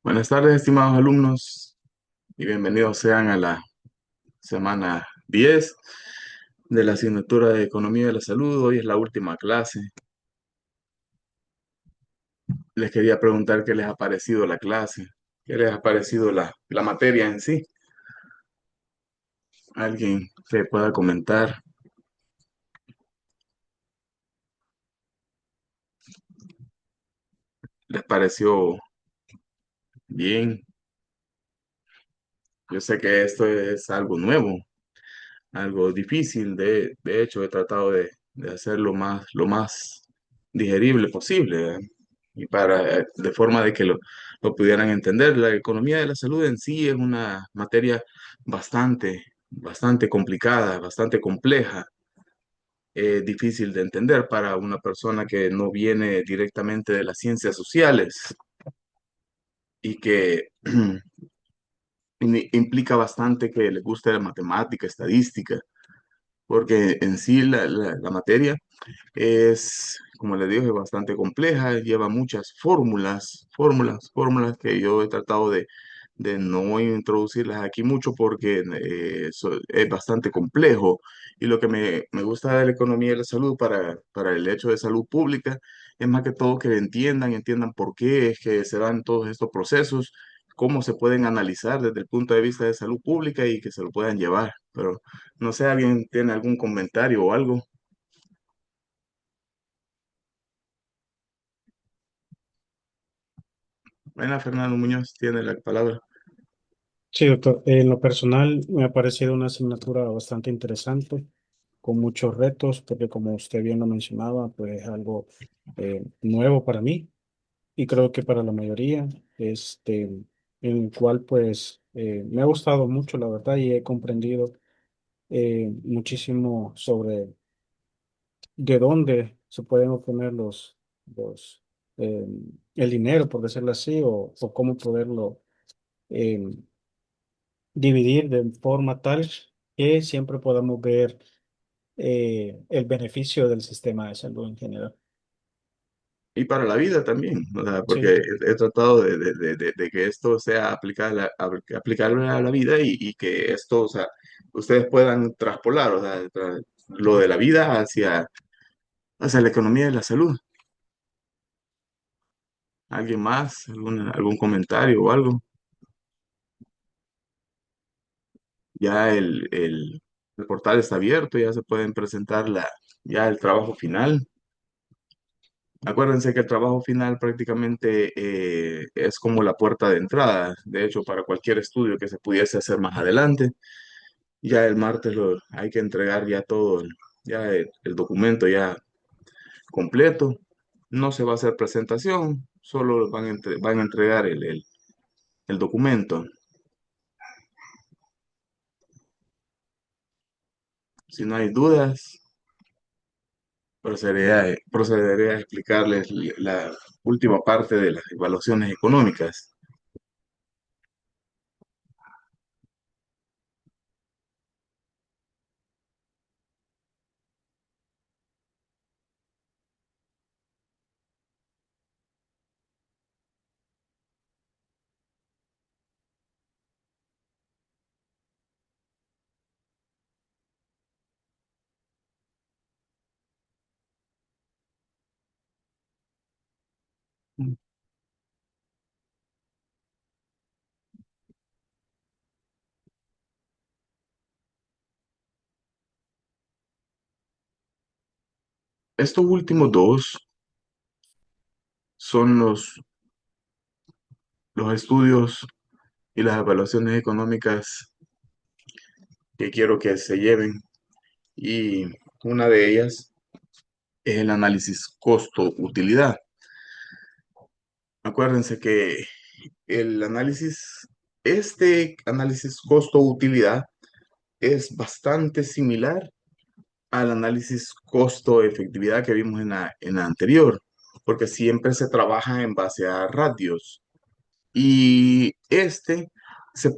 Buenas tardes, estimados alumnos, y bienvenidos sean a la semana 10 de la asignatura de Economía de la Salud. Hoy es la última clase. Les quería preguntar qué les ha parecido la clase, qué les ha parecido la materia en sí. Alguien que pueda comentar, ¿les pareció bien? Yo sé que esto es algo nuevo, algo difícil. De hecho, he tratado de hacerlo lo más digerible posible, y de forma de que lo pudieran entender. La economía de la salud en sí es una materia bastante complicada, bastante compleja, difícil de entender para una persona que no viene directamente de las ciencias sociales y que implica bastante que le guste la matemática, estadística, porque en sí la materia es, como les dije, bastante compleja, lleva muchas fórmulas que yo he tratado de no introducirlas aquí mucho porque es bastante complejo. Y lo que me gusta de la economía de la salud para el hecho de salud pública es más que todo que entiendan por qué es que se dan todos estos procesos, cómo se pueden analizar desde el punto de vista de salud pública y que se lo puedan llevar. Pero no sé, ¿alguien tiene algún comentario o algo? Bueno, Fernando Muñoz tiene la palabra. Sí, doctor. En lo personal me ha parecido una asignatura bastante interesante, con muchos retos, porque como usted bien lo mencionaba, pues es algo nuevo para mí y creo que para la mayoría, en el cual pues me ha gustado mucho, la verdad, y he comprendido muchísimo sobre de dónde se pueden obtener los, eh, el dinero, por decirlo así, o cómo poderlo eh, dividir de forma tal que siempre podamos ver el beneficio del sistema de salud en general. Y para la vida también, o sea, porque Sí, he tratado de que esto sea aplicable a la vida y que esto, o sea, ustedes puedan traspolar, o sea, lo de la vida hacia la economía de la salud. ¿Alguien más? ¿Algún comentario o algo? Ya el portal está abierto, ya se pueden presentar ya el trabajo final. Acuérdense que el trabajo final prácticamente es como la puerta de entrada, de hecho, para cualquier estudio que se pudiese hacer más adelante. Ya el martes hay que entregar ya todo, ya el documento ya completo. No se va a hacer presentación, solo van a entregar el documento. Si no hay dudas, procederé a explicarles la última parte de las evaluaciones económicas. Estos últimos dos son los estudios y las evaluaciones económicas que quiero que se lleven. Y una de ellas es el análisis costo-utilidad. Acuérdense que el este análisis costo-utilidad es bastante similar al análisis costo-efectividad que vimos en la anterior, porque siempre se trabaja en base a ratios. Y este se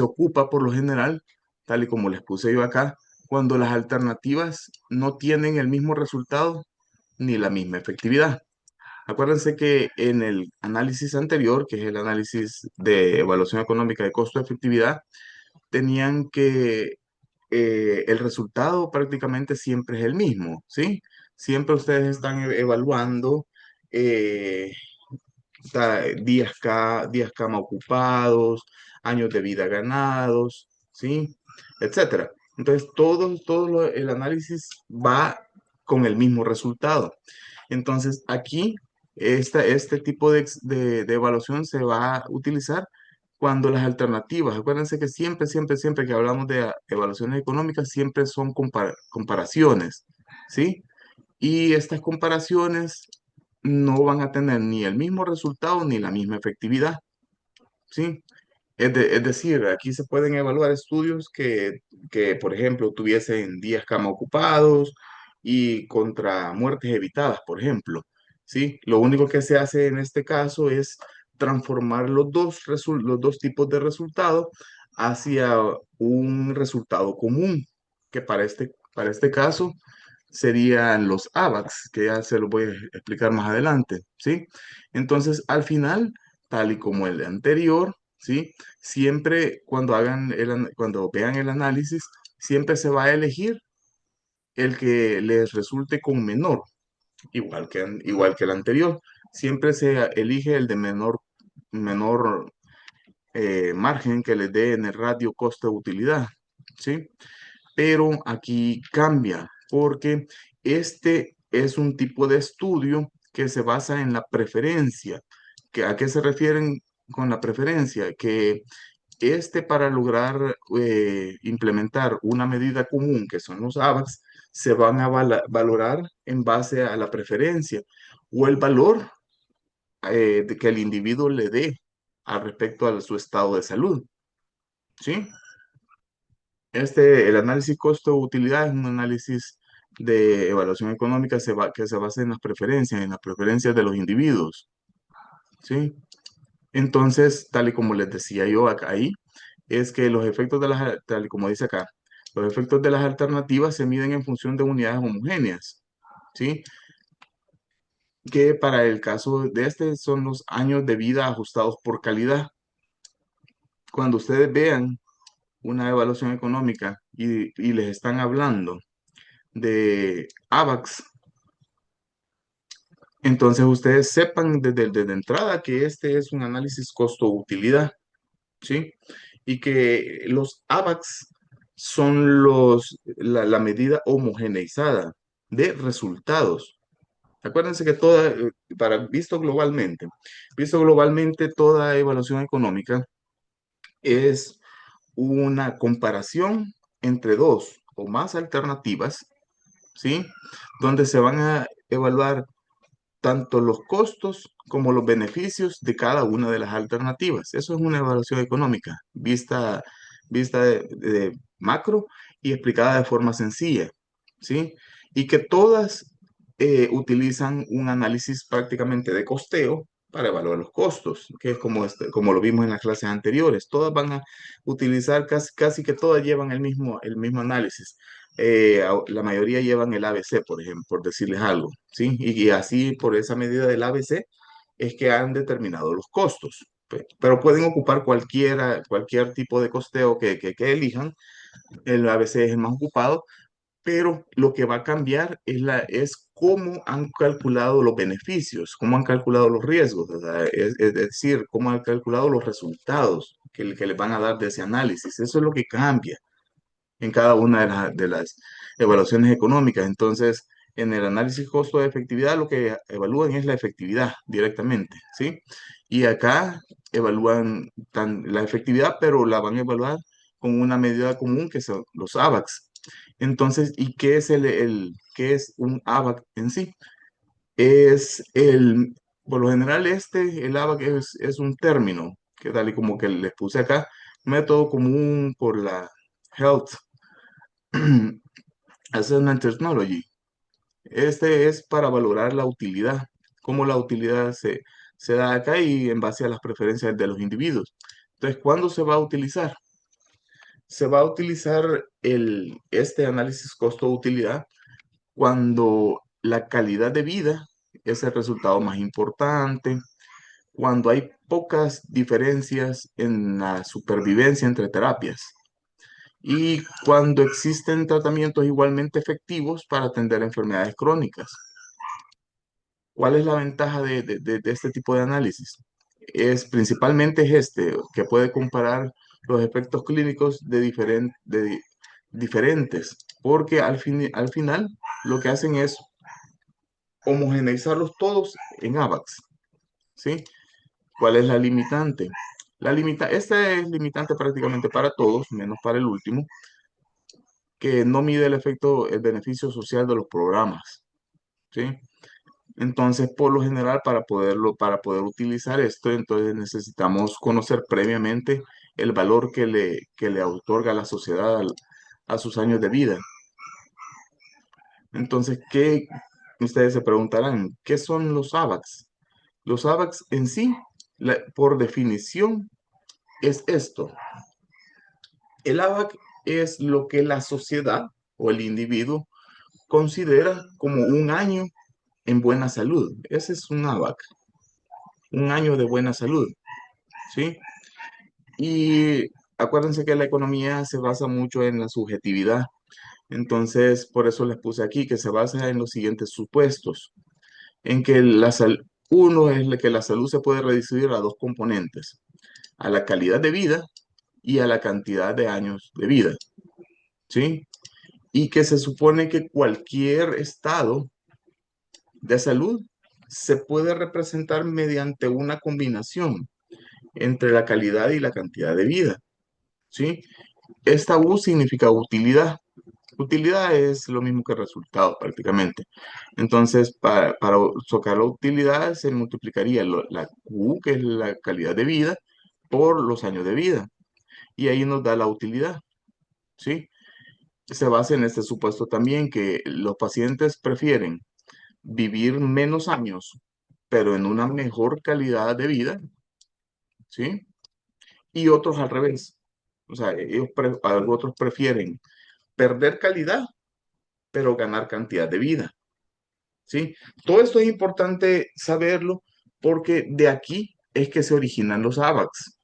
ocupa por lo general, tal y como les puse yo acá, cuando las alternativas no tienen el mismo resultado ni la misma efectividad. Acuérdense que en el análisis anterior, que es el análisis de evaluación económica de costo-efectividad, tenían que el resultado prácticamente siempre es el mismo, ¿sí? Siempre ustedes están evaluando eh, días cama ocupados, años de vida ganados, ¿sí? Etcétera. Entonces, el análisis va con el mismo resultado. Entonces, aquí, este tipo de evaluación se va a utilizar cuando las alternativas, acuérdense que siempre que hablamos de evaluaciones económicas, siempre son comparaciones, ¿sí? Y estas comparaciones no van a tener ni el mismo resultado ni la misma efectividad, ¿sí? Es decir, aquí se pueden evaluar estudios por ejemplo, tuviesen días cama ocupados y contra muertes evitadas, por ejemplo, ¿sí? Lo único que se hace en este caso es transformar los dos tipos de resultados hacia un resultado común, que para este caso serían los AVAX, que ya se los voy a explicar más adelante, ¿sí? Entonces, al final, tal y como el anterior, ¿sí? Siempre cuando vean el análisis, siempre se va a elegir el que les resulte con menor, igual que el anterior. Siempre se elige el de menor margen que les dé en el ratio costo-utilidad, ¿sí? Pero aquí cambia porque este es un tipo de estudio que se basa en la preferencia. ¿A qué se refieren con la preferencia? Que para lograr implementar una medida común, que son los AVAX, se van a valorar en base a la preferencia o el valor que el individuo le dé al respecto a su estado de salud, ¿sí? El análisis costo-utilidad es un análisis de evaluación económica que se basa en las preferencias de los individuos, ¿sí? Entonces, tal y como les decía yo ahí, es que tal y como dice acá, los efectos de las alternativas se miden en función de unidades homogéneas, ¿sí? Que para el caso de este son los años de vida ajustados por calidad. Cuando ustedes vean una evaluación económica y les están hablando de AVAX, entonces ustedes sepan desde entrada que este es un análisis costo-utilidad, ¿sí? Y que los AVAX son la medida homogeneizada de resultados. Acuérdense que visto globalmente, toda evaluación económica es una comparación entre dos o más alternativas, ¿sí? Donde se van a evaluar tanto los costos como los beneficios de cada una de las alternativas. Eso es una evaluación económica, vista de macro y explicada de forma sencilla, ¿sí? Y que todas utilizan un análisis prácticamente de costeo para evaluar los costos, que es como lo vimos en las clases anteriores. Todas van a utilizar, casi que todas llevan el mismo análisis. La mayoría llevan el ABC, por ejemplo, por decirles algo, ¿sí? Y así, por esa medida del ABC, es que han determinado los costos. Pero pueden ocupar cualquier tipo de costeo que elijan. El ABC es el más ocupado, pero lo que va a cambiar es cómo han calculado los beneficios, cómo han calculado los riesgos, o sea, es decir, cómo han calculado los resultados que les van a dar de ese análisis. Eso es lo que cambia en cada una de las evaluaciones económicas. Entonces, en el análisis costo de efectividad, lo que evalúan es la efectividad directamente, ¿sí? Y acá evalúan la efectividad, pero la van a evaluar con una medida común que son los AVAX. Entonces, ¿y qué es qué es un AVAC en sí? Es por lo general el AVAC es un término, que tal y como que les puse acá, método común por la Health Assessment Technology. Este es para valorar la utilidad, cómo la utilidad se da acá y en base a las preferencias de los individuos. Entonces, ¿cuándo se va a utilizar? Se va a utilizar este análisis costo-utilidad cuando la calidad de vida es el resultado más importante. Cuando hay pocas diferencias en la supervivencia entre terapias y cuando existen tratamientos igualmente efectivos para atender enfermedades crónicas. ¿Cuál es la ventaja de este tipo de análisis? Principalmente es este, que puede comparar los efectos clínicos de diferentes, porque al final lo que hacen es homogeneizarlos todos en AVAX, ¿sí? ¿Cuál es la limitante? Esta es limitante prácticamente para todos, menos para el último, que no mide el beneficio social de los programas, ¿sí? Entonces, por lo general, para poder utilizar esto, entonces necesitamos conocer previamente el valor que le otorga la sociedad a sus años de vida. Entonces, ustedes se preguntarán, ¿qué son los AVAX? Los AVAX en sí, por definición, es esto. El AVAC es lo que la sociedad o el individuo considera como un año en buena salud. Ese es un AVAC, un año de buena salud, ¿sí? Y acuérdense que la economía se basa mucho en la subjetividad. Entonces, por eso les puse aquí que se basa en los siguientes supuestos, en que uno es que la salud se puede reducir a dos componentes, a la calidad de vida y a la cantidad de años de vida, ¿sí? Y que se supone que cualquier estado de salud se puede representar mediante una combinación entre la calidad y la cantidad de vida, ¿sí? Esta U significa utilidad. Utilidad es lo mismo que resultado prácticamente. Entonces, para sacar la utilidad se multiplicaría la Q, que es la calidad de vida, por los años de vida. Y ahí nos da la utilidad, ¿sí? Se basa en este supuesto también que los pacientes prefieren vivir menos años, pero en una mejor calidad de vida, ¿sí? Y otros al revés. O sea, otros prefieren perder calidad, pero ganar cantidad de vida, ¿sí? Todo esto es importante saberlo porque de aquí es que se originan los AVAX,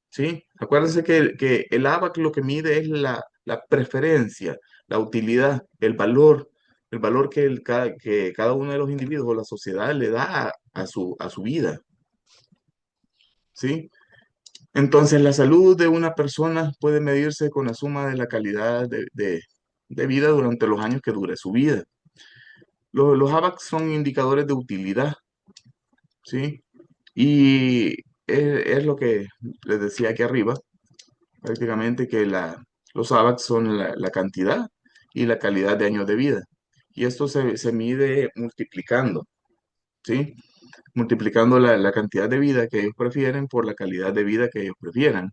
¿sí? Acuérdense que el AVAC lo que mide es la preferencia, la utilidad, el valor que cada uno de los individuos o la sociedad le da a su vida, ¿sí? Entonces, la salud de una persona puede medirse con la suma de la calidad de vida durante los años que dure su vida. Los AVAX son indicadores de utilidad, ¿sí? Y es lo que les decía aquí arriba, prácticamente que los AVAX son la cantidad y la calidad de años de vida. Y esto se mide multiplicando, ¿sí? Multiplicando la cantidad de vida que ellos prefieren por la calidad de vida que ellos prefieran.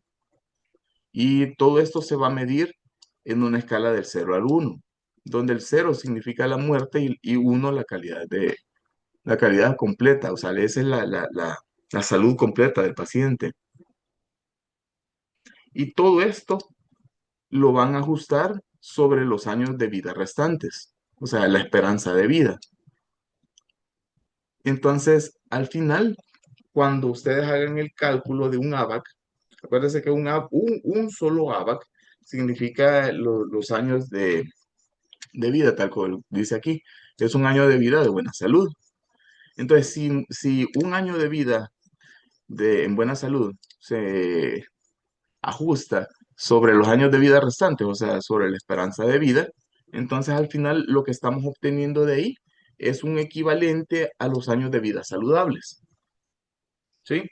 Y todo esto se va a medir en una escala del 0 al 1, donde el 0 significa la muerte y 1 la calidad completa, o sea, esa es la salud completa del paciente. Y todo esto lo van a ajustar sobre los años de vida restantes, o sea, la esperanza de vida. Entonces, al final, cuando ustedes hagan el cálculo de un ABAC, acuérdense que un solo ABAC significa los años de vida, tal como dice aquí. Es un año de vida de buena salud. Entonces, si un año de vida en buena salud se ajusta sobre los años de vida restantes, o sea, sobre la esperanza de vida, entonces al final lo que estamos obteniendo de ahí es un equivalente a los años de vida saludables, ¿sí?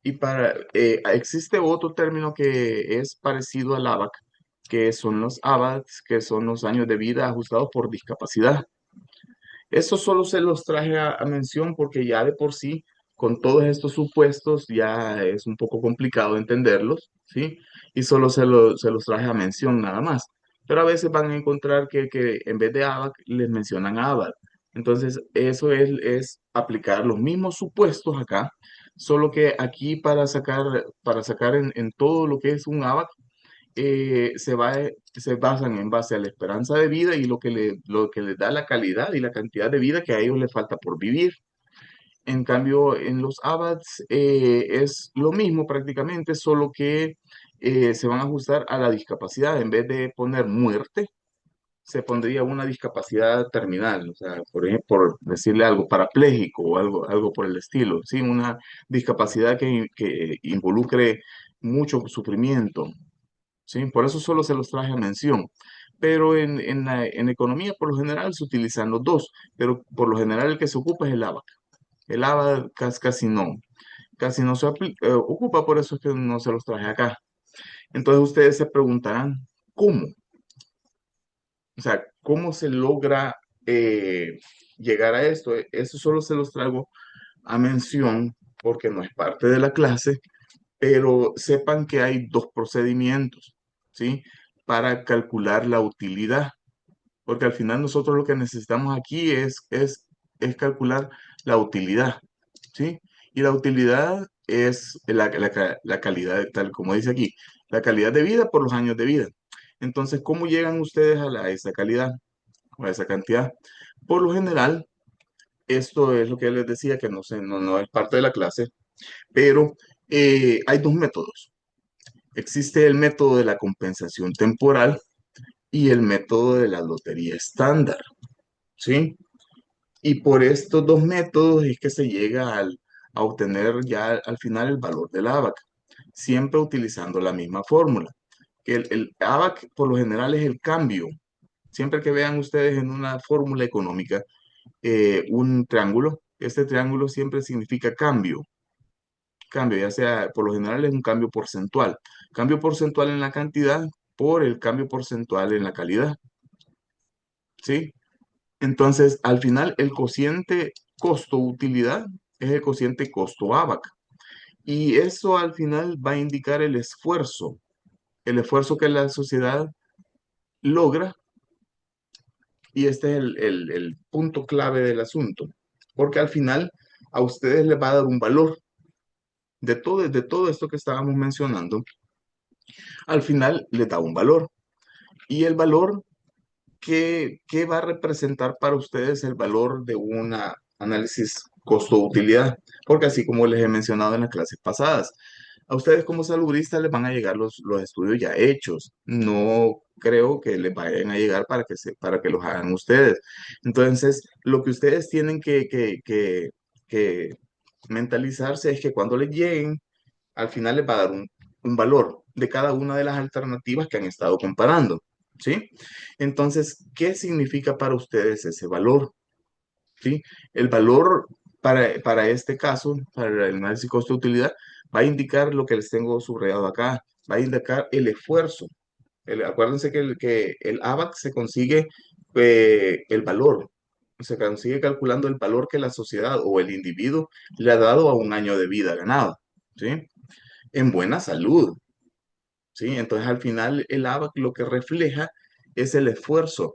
Y existe otro término que es parecido al ABAC, que son los ABACs, que son los años de vida ajustados por discapacidad. Eso solo se los traje a mención porque ya de por sí, con todos estos supuestos, ya es un poco complicado entenderlos, ¿sí? Y solo se los traje a mención nada más. Pero a veces van a encontrar que en vez de ABAC les mencionan ABAC. Entonces, eso es aplicar los mismos supuestos acá, solo que aquí para sacar en todo lo que es un ABAC, se basan en base a la esperanza de vida y lo que les da la calidad y la cantidad de vida que a ellos les falta por vivir. En cambio, en los ABATs es lo mismo prácticamente, solo que se van a ajustar a la discapacidad. En vez de poner muerte, se pondría una discapacidad terminal, o sea, por ejemplo, por decirle algo, parapléjico o algo por el estilo, ¿sí? Una discapacidad que involucre mucho sufrimiento, ¿sí? Por eso solo se los traje a mención. Pero en economía, por lo general, se utilizan los dos, pero por lo general el que se ocupa es el ABA. El ABA casi no se ocupa, por eso es que no se los traje acá. Entonces ustedes se preguntarán, ¿cómo? O sea, ¿cómo se logra llegar a esto? Eso solo se los traigo a mención porque no es parte de la clase, pero sepan que hay dos procedimientos, ¿sí? Para calcular la utilidad, porque al final nosotros lo que necesitamos aquí es calcular la utilidad, ¿sí? Y la utilidad es la calidad, tal como dice aquí, la calidad de vida por los años de vida. Entonces, ¿cómo llegan ustedes a esa calidad o a esa cantidad? Por lo general, esto es lo que les decía, que no sé, no es parte de la clase, pero hay dos métodos. Existe el método de la compensación temporal y el método de la lotería estándar, ¿sí? Y por estos dos métodos es que se llega a obtener ya al final el valor del ABAC, siempre utilizando la misma fórmula. El ABAC por lo general es el cambio. Siempre que vean ustedes en una fórmula económica un triángulo, este triángulo siempre significa cambio. Cambio, ya sea, por lo general es un cambio porcentual. Cambio porcentual en la cantidad por el cambio porcentual en la calidad, ¿sí? Entonces, al final, el cociente costo-utilidad es el cociente costo-ABAC. Y eso al final va a indicar el esfuerzo que la sociedad logra. Y este es el punto clave del asunto. Porque al final, a ustedes les va a dar un valor de todo esto que estábamos mencionando. Al final, les da un valor. Y el valor ¿qué va a representar para ustedes el valor de un análisis costo-utilidad? Porque así como les he mencionado en las clases pasadas, a ustedes como saludistas les van a llegar los estudios ya hechos. No creo que les vayan a llegar para que los hagan ustedes. Entonces, lo que ustedes tienen que mentalizarse es que cuando les lleguen, al final les va a dar un valor de cada una de las alternativas que han estado comparando, ¿sí? Entonces, ¿qué significa para ustedes ese valor? ¿Sí? El valor para este caso, para el análisis costo-utilidad, va a indicar lo que les tengo subrayado acá, va a indicar el esfuerzo. Acuérdense que el ABAC se consigue el valor, se consigue calculando el valor que la sociedad o el individuo le ha dado a un año de vida ganado, ¿sí? En buena salud, ¿sí? Entonces, al final, el ABAC lo que refleja es el esfuerzo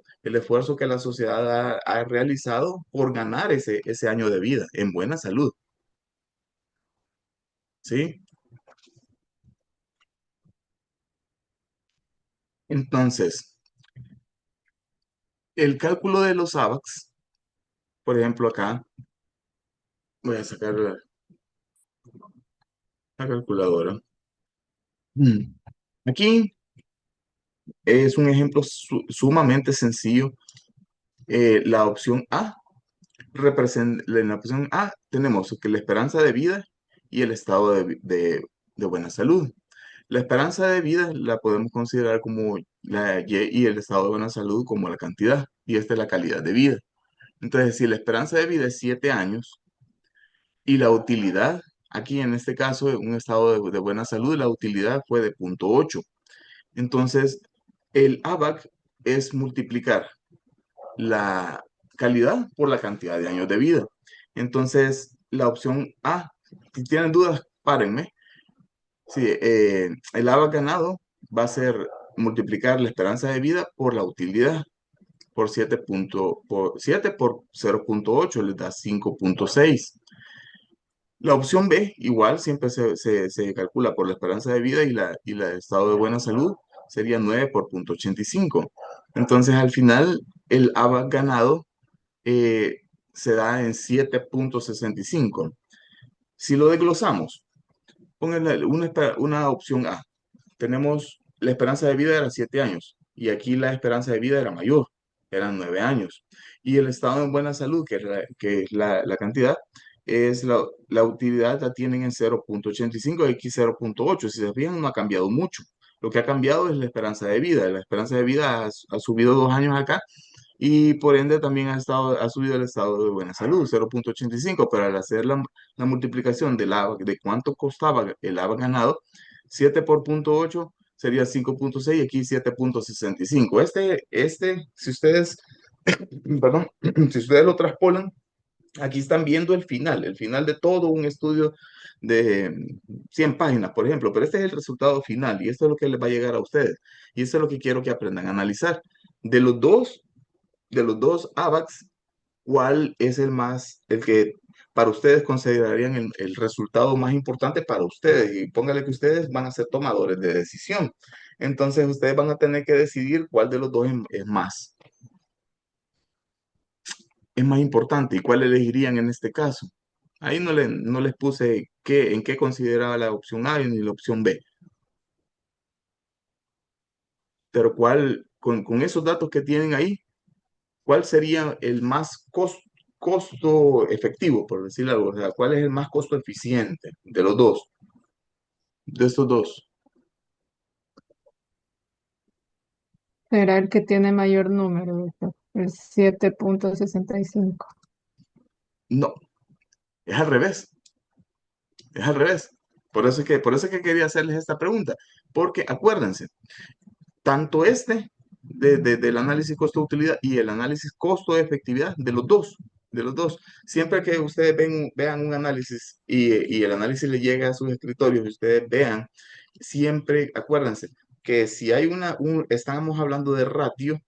que la sociedad ha realizado por ganar ese año de vida en buena salud, ¿sí? Entonces, el cálculo de los ABACs, por ejemplo, acá, voy a sacar la calculadora. Mm. Aquí es un ejemplo sumamente sencillo. La opción A en la opción A tenemos que la esperanza de vida y el estado de buena salud. La esperanza de vida la podemos considerar como la Y y el estado de buena salud como la cantidad, y esta es la calidad de vida. Entonces, si la esperanza de vida es 7 años y la utilidad, aquí en este caso, en un estado de buena salud, la utilidad fue de 0,8. Entonces, el ABAC es multiplicar la calidad por la cantidad de años de vida. Entonces, la opción A, si tienen dudas, párenme. Sí, el ABA ganado va a ser multiplicar la esperanza de vida por la utilidad, por 7 por 0,8 les da 5,6. La opción B, igual, siempre se calcula por la esperanza de vida y el estado de buena salud. sería 9 por punto 85. Entonces, al final, el ABAC ganado eh, se da en 7,65. Si lo desglosamos, pónganle una opción A. Tenemos la esperanza de vida era 7 años y aquí la esperanza de vida era mayor, eran 9 años. Y el estado en buena salud, que es la cantidad, es la utilidad la tienen en 0,85 y aquí 0,8. Si se fijan, no ha cambiado mucho. Lo que ha cambiado es la esperanza de vida. La esperanza de vida ha subido 2 años acá y por ende también ha subido el estado de buena salud, 0,85, pero al hacer la multiplicación del ABA, de cuánto costaba el ABA ganado, 7 por punto 8 sería 5,6 y aquí 7,65. Si ustedes, perdón, si ustedes lo traspolan, aquí están viendo el final de todo un estudio de 100 páginas, por ejemplo, pero este es el resultado final y esto es lo que les va a llegar a ustedes. Y eso es lo que quiero que aprendan a analizar. De los dos, de los dos AVAX, ¿cuál es el que para ustedes considerarían el resultado más importante para ustedes? Y póngale que ustedes van a ser tomadores de decisión. Entonces ustedes van a tener que decidir cuál de los dos es más importante y cuál elegirían en este caso. Ahí no les puse en qué consideraba la opción A ni la opción B, pero con esos datos que tienen ahí, ¿cuál sería el más costo efectivo, por decirlo algo? O sea, ¿cuál es el más costo eficiente de los dos, de estos dos? Será el que tiene mayor número, ¿verdad? El 7,65. No, es al revés, es al revés. Por eso es que quería hacerles esta pregunta, porque acuérdense, tanto del análisis costo-utilidad y el análisis costo-efectividad de los dos. Siempre que ustedes vean un análisis y el análisis le llega a sus escritorios y ustedes vean, siempre acuérdense que si hay estamos hablando de ratio.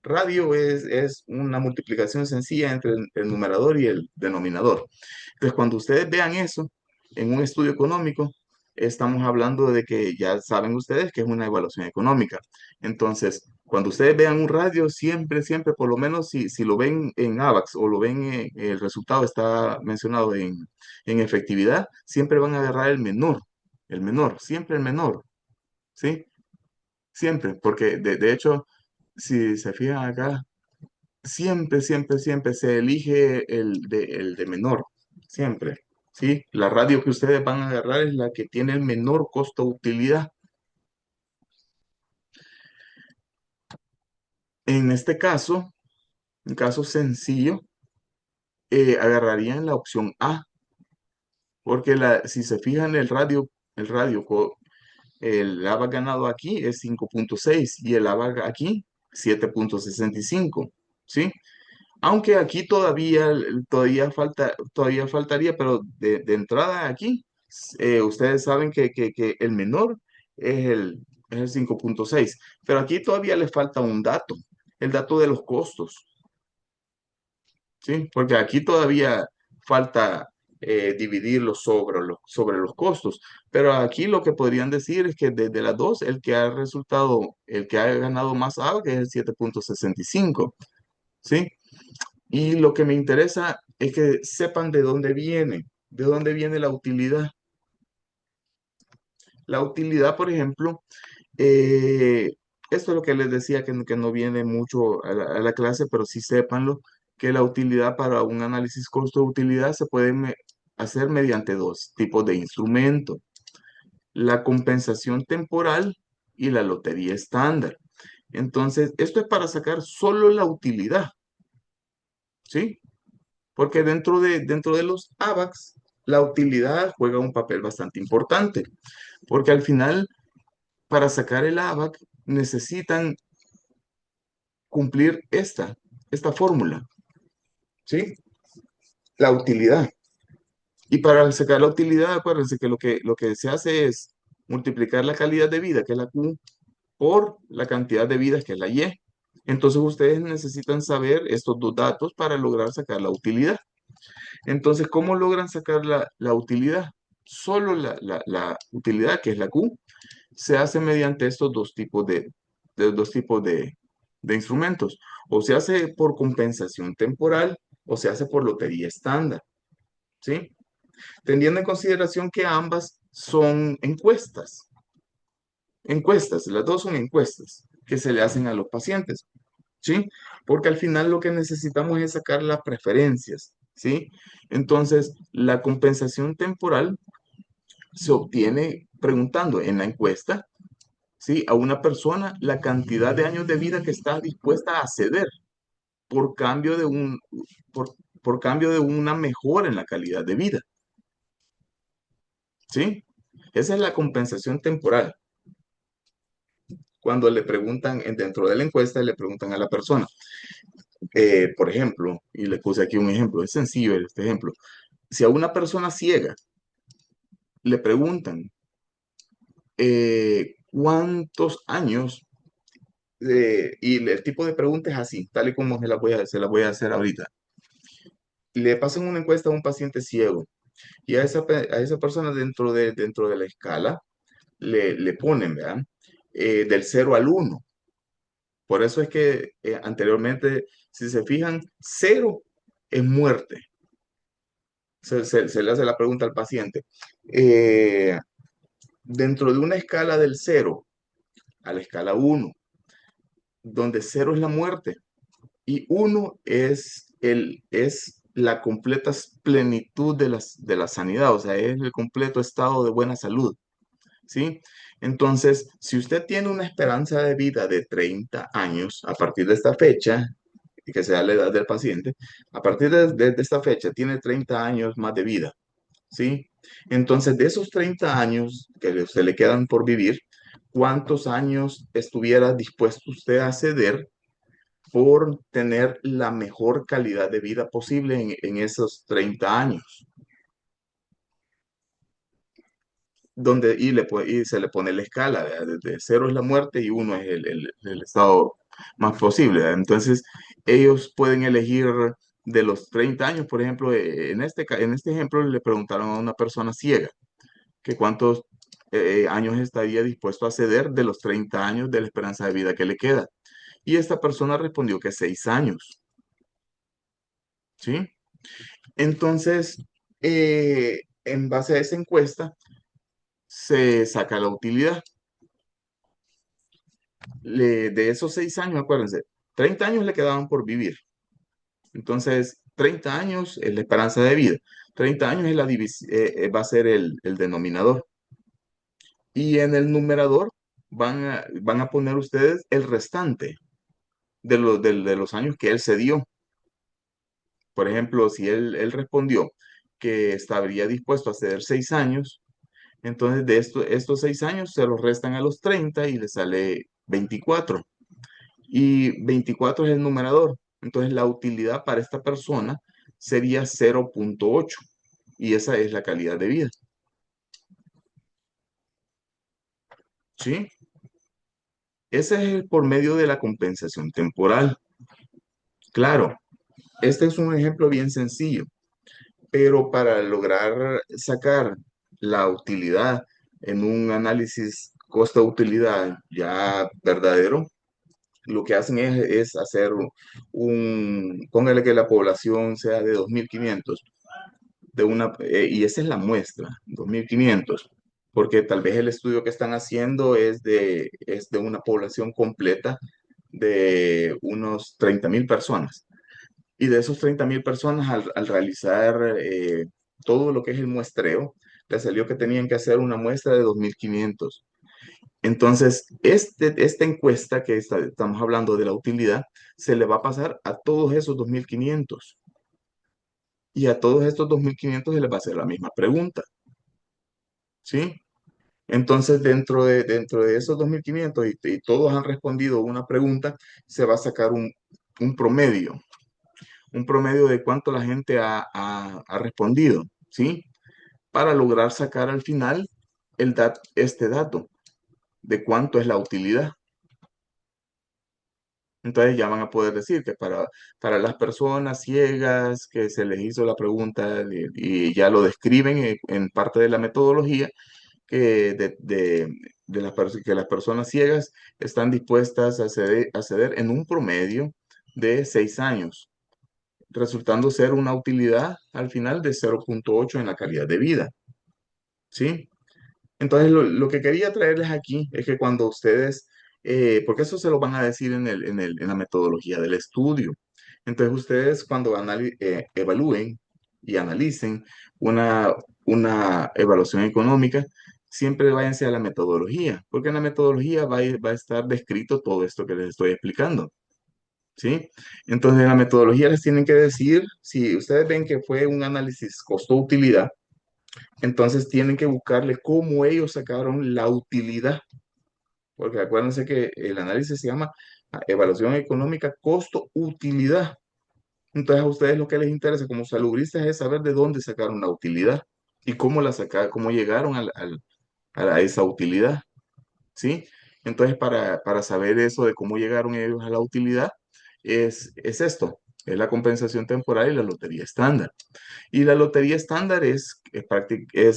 Radio es una multiplicación sencilla entre el numerador y el denominador. Entonces, cuando ustedes vean eso en un estudio económico, estamos hablando de que ya saben ustedes que es una evaluación económica. Entonces, cuando ustedes vean un radio, siempre, siempre, por lo menos si lo ven en AVAX o lo ven, el resultado está mencionado en efectividad, siempre van a agarrar el menor, siempre el menor, ¿sí? Siempre, porque de hecho, si se fijan acá, siempre, siempre, siempre se elige el de menor, siempre, ¿sí? La radio que ustedes van a agarrar es la que tiene el menor costo-utilidad. En este caso, un caso sencillo, agarrarían la opción A, porque si se fijan el radio, el ABA ganado aquí es 5,6 y el ABA aquí 7,65, ¿sí? Aunque aquí todavía faltaría, pero de entrada aquí, ustedes saben que el menor es el 5,6, pero aquí todavía les falta un dato, el dato de los costos, ¿sí? Porque aquí todavía falta dividirlo sobre los costos, pero aquí lo que podrían decir es que desde las dos, el que ha ganado más ABA, que es el 7,65, ¿sí? Y lo que me interesa es que sepan de dónde viene la utilidad. La utilidad, por ejemplo, eh, esto es lo que les decía que no viene mucho a la clase, pero sí sépanlo, que la utilidad para un análisis costo-utilidad se puede hacer mediante dos tipos de instrumentos, la compensación temporal y la lotería estándar. Entonces, esto es para sacar solo la utilidad, ¿sí? Porque dentro de los AVAX, la utilidad juega un papel bastante importante, porque al final, para sacar el AVAC, necesitan cumplir esta fórmula, ¿sí? La utilidad. Y para sacar la utilidad, acuérdense que lo que se hace es multiplicar la calidad de vida, que es la Q, por la cantidad de vidas, que es la Y. Entonces, ustedes necesitan saber estos dos datos para lograr sacar la utilidad. Entonces, ¿cómo logran sacar la utilidad? Solo la utilidad, que es la Q, se hace mediante estos dos tipos de instrumentos. O se hace por compensación temporal o se hace por lotería estándar, ¿sí? Teniendo en consideración que ambas son encuestas. Encuestas, las dos son encuestas que se le hacen a los pacientes, ¿sí? Porque al final lo que necesitamos es sacar las preferencias, ¿sí? Entonces, la compensación temporal se obtiene preguntando en la encuesta, ¿sí? A una persona la cantidad de años de vida que está dispuesta a ceder por cambio de por, por cambio de una mejora en la calidad de vida, ¿sí? Esa es la compensación temporal. Cuando le preguntan, dentro de la encuesta, le preguntan a la persona, por ejemplo, y le puse aquí un ejemplo, es sencillo este ejemplo, si a una persona ciega le preguntan cuántos años, y el tipo de pregunta es así, tal y como se la voy a hacer ahorita. Le pasan una encuesta a un paciente ciego y a esa persona dentro de la escala le ponen, ¿verdad? Del 0 al 1. Por eso es que anteriormente, si se fijan, 0 es muerte. Se le hace la pregunta al paciente. Eh, Dentro de una escala del 0 a la escala 1, donde 0 es la muerte y 1 es la completa plenitud de la sanidad, o sea, es el completo estado de buena salud, ¿sí? Entonces, si usted tiene una esperanza de vida de 30 años a partir de esta fecha, que sea la edad del paciente, a partir de esta fecha tiene 30 años más de vida, ¿sí? Entonces, de esos 30 años se le quedan por vivir, ¿cuántos años estuviera dispuesto usted a ceder por tener la mejor calidad de vida posible en esos 30 años? Y se le pone la escala, ¿verdad? Desde 0 es la muerte y 1 es el estado más posible, ¿verdad? Entonces, ellos pueden elegir de los 30 años, por ejemplo, en este ejemplo le preguntaron a una persona ciega que cuántos años estaría dispuesto a ceder de los 30 años de la esperanza de vida que le queda. Y esta persona respondió que 6 años, ¿sí? Entonces, en base a esa encuesta, se saca la utilidad. De esos 6 años, acuérdense, 30 años le quedaban por vivir. Entonces, 30 años es la esperanza de vida. 30 años es va a ser el denominador. Y en el numerador van a poner ustedes el restante de los años que él se dio. Por ejemplo, si él respondió que estaría dispuesto a ceder 6 años, entonces de estos 6 años se los restan a los 30 y le sale 24. Y 24 es el numerador. Entonces la utilidad para esta persona sería 0,8 y esa es la calidad de vida. ¿Sí? Ese es el por medio de la compensación temporal. Claro, este es un ejemplo bien sencillo, pero para lograr sacar la utilidad en un análisis costo-utilidad ya verdadero, lo que hacen es hacer póngale que la población sea de 2.500 y esa es la muestra, 2.500 porque tal vez el estudio que están haciendo es de una población completa de unos 30.000 personas. Y de esos 30.000 personas, al realizar todo lo que es el muestreo, les salió que tenían que hacer una muestra de 2.500. Entonces, esta encuesta que estamos hablando de la utilidad, se le va a pasar a todos esos 2.500. Y a todos estos 2.500 se les va a hacer la misma pregunta, ¿sí? Entonces, dentro de esos 2.500 y todos han respondido una pregunta, se va a sacar un promedio de cuánto la gente ha respondido, ¿sí? Para lograr sacar al final este dato de cuánto es la utilidad. Entonces ya van a poder decir que para las personas ciegas que se les hizo la pregunta y ya lo describen en parte de la metodología, que que las personas ciegas están dispuestas a ceder en un promedio de 6 años, resultando ser una utilidad al final de 0,8 en la calidad de vida, ¿sí? Entonces, lo que quería traerles aquí es que cuando ustedes, porque eso se lo van a decir en la metodología del estudio. Entonces, ustedes cuando evalúen y analicen una, una evaluación económica, siempre váyanse a la metodología, porque en la metodología va a estar descrito todo esto que les estoy explicando, ¿sí? Entonces, en la metodología les tienen que decir, si ustedes ven que fue un análisis costo-utilidad, entonces tienen que buscarle cómo ellos sacaron la utilidad, porque acuérdense que el análisis se llama evaluación económica costo-utilidad. Entonces a ustedes lo que les interesa como salubristas es saber de dónde sacaron la utilidad y cómo la sacaron, cómo llegaron a esa utilidad, ¿sí? Entonces para saber eso de cómo llegaron ellos a la utilidad es esto, es la compensación temporal y la lotería estándar. Y la lotería estándar es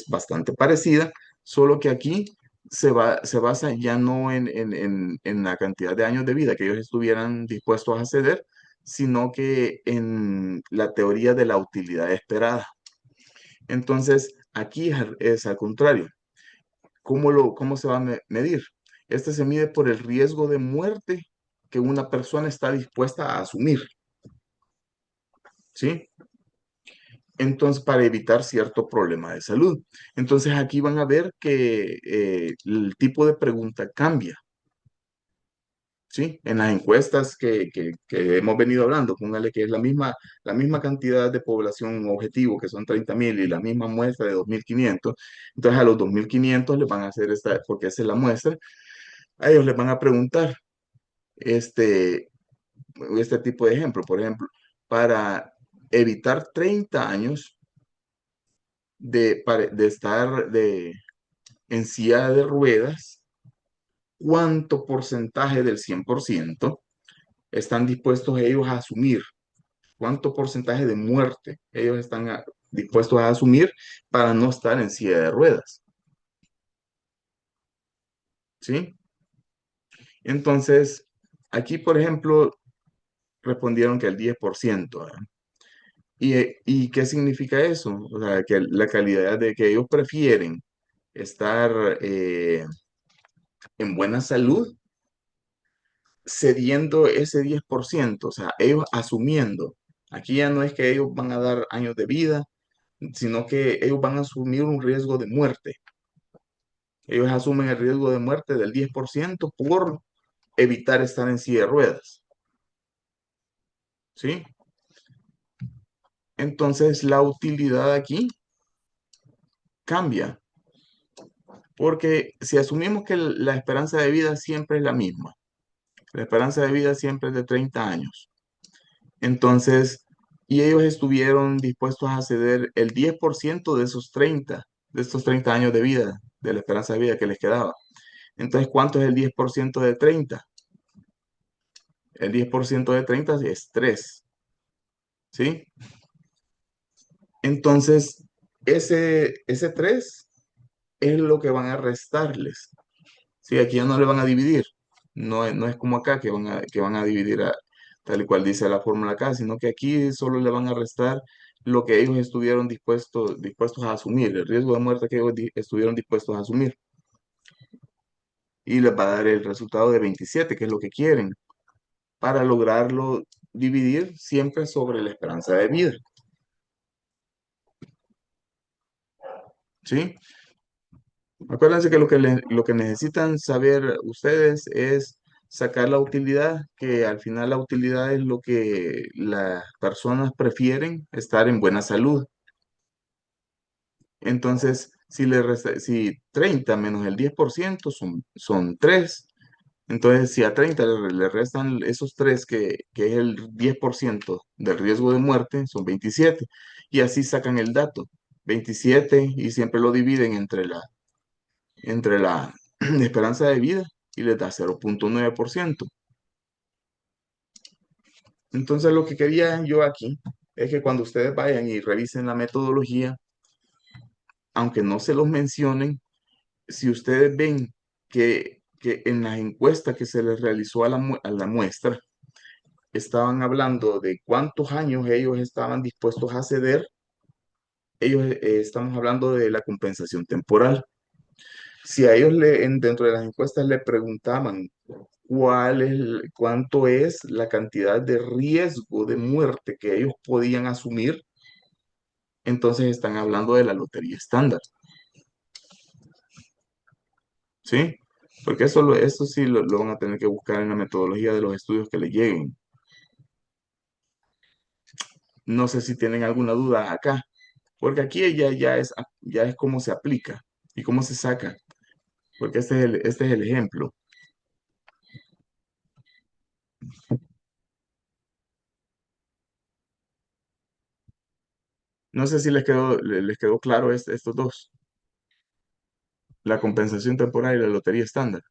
bastante parecida, solo que aquí se basa ya no en la cantidad de años de vida que ellos estuvieran dispuestos a ceder, sino que en la teoría de la utilidad esperada. Entonces, aquí es al contrario. ¿Cómo se va a medir? Este se mide por el riesgo de muerte que una persona está dispuesta a asumir, ¿sí? Entonces, para evitar cierto problema de salud. Entonces, aquí van a ver que el tipo de pregunta cambia, ¿sí? En las encuestas que hemos venido hablando, póngale que es la misma cantidad de población objetivo, que son 30.000, y la misma muestra de 2.500. Entonces, a los 2.500 les van a hacer esta, porque esa es la muestra, a ellos les van a preguntar este, este tipo de ejemplo. Por ejemplo, para evitar 30 años de estar en silla de ruedas, ¿cuánto porcentaje del 100% están dispuestos ellos a asumir? ¿Cuánto porcentaje de muerte ellos están dispuestos a asumir para no estar en silla de ruedas? ¿Sí? Entonces, aquí, por ejemplo, respondieron que el 10%. ¿Verdad? ¿Y qué significa eso? O sea, que la calidad de que ellos prefieren estar en buena salud cediendo ese 10%, o sea, ellos asumiendo. Aquí ya no es que ellos van a dar años de vida, sino que ellos van a asumir un riesgo de muerte. Ellos asumen el riesgo de muerte del 10% por evitar estar en silla de ruedas, ¿sí? Entonces la utilidad aquí cambia, porque si asumimos que la esperanza de vida siempre es la misma, la esperanza de vida siempre es de 30 años. Entonces, y ellos estuvieron dispuestos a ceder el 10% de estos 30 años de vida, de la esperanza de vida que les quedaba. Entonces, ¿cuánto es el 10% de 30? El 10% de 30 es 3, ¿sí? Entonces, ese 3 es lo que van a restarles. Sí, aquí ya no le van a dividir. No es como acá que van a dividir tal y cual dice la fórmula acá, sino que aquí solo le van a restar lo que ellos estuvieron dispuestos a asumir, el riesgo de muerte que ellos estuvieron dispuestos a asumir. Y les va a dar el resultado de 27, que es lo que quieren, para lograrlo dividir siempre sobre la esperanza de vida. ¿Sí? Acuérdense que lo que necesitan saber ustedes es sacar la utilidad, que al final la utilidad es lo que las personas prefieren, estar en buena salud. Entonces, si 30 menos el 10% son 3. Entonces, si a 30 le restan esos 3, que es el 10% del riesgo de muerte, son 27. Y así sacan el dato, 27, y siempre lo dividen entre la esperanza de vida y les da 0,9%. Entonces, lo que quería yo aquí es que cuando ustedes vayan y revisen la metodología, aunque no se los mencionen, si ustedes ven que en las encuestas que se les realizó a la muestra, estaban hablando de cuántos años ellos estaban dispuestos a ceder. Ellos, estamos hablando de la compensación temporal. Si a ellos dentro de las encuestas le preguntaban cuánto es la cantidad de riesgo de muerte que ellos podían asumir, entonces están hablando de la lotería estándar, ¿sí? Porque eso sí lo van a tener que buscar en la metodología de los estudios que les lleguen. No sé si tienen alguna duda acá, porque aquí ya es cómo se aplica y cómo se saca, porque este es el ejemplo. No sé si les quedó claro estos dos, la compensación temporal y la lotería estándar.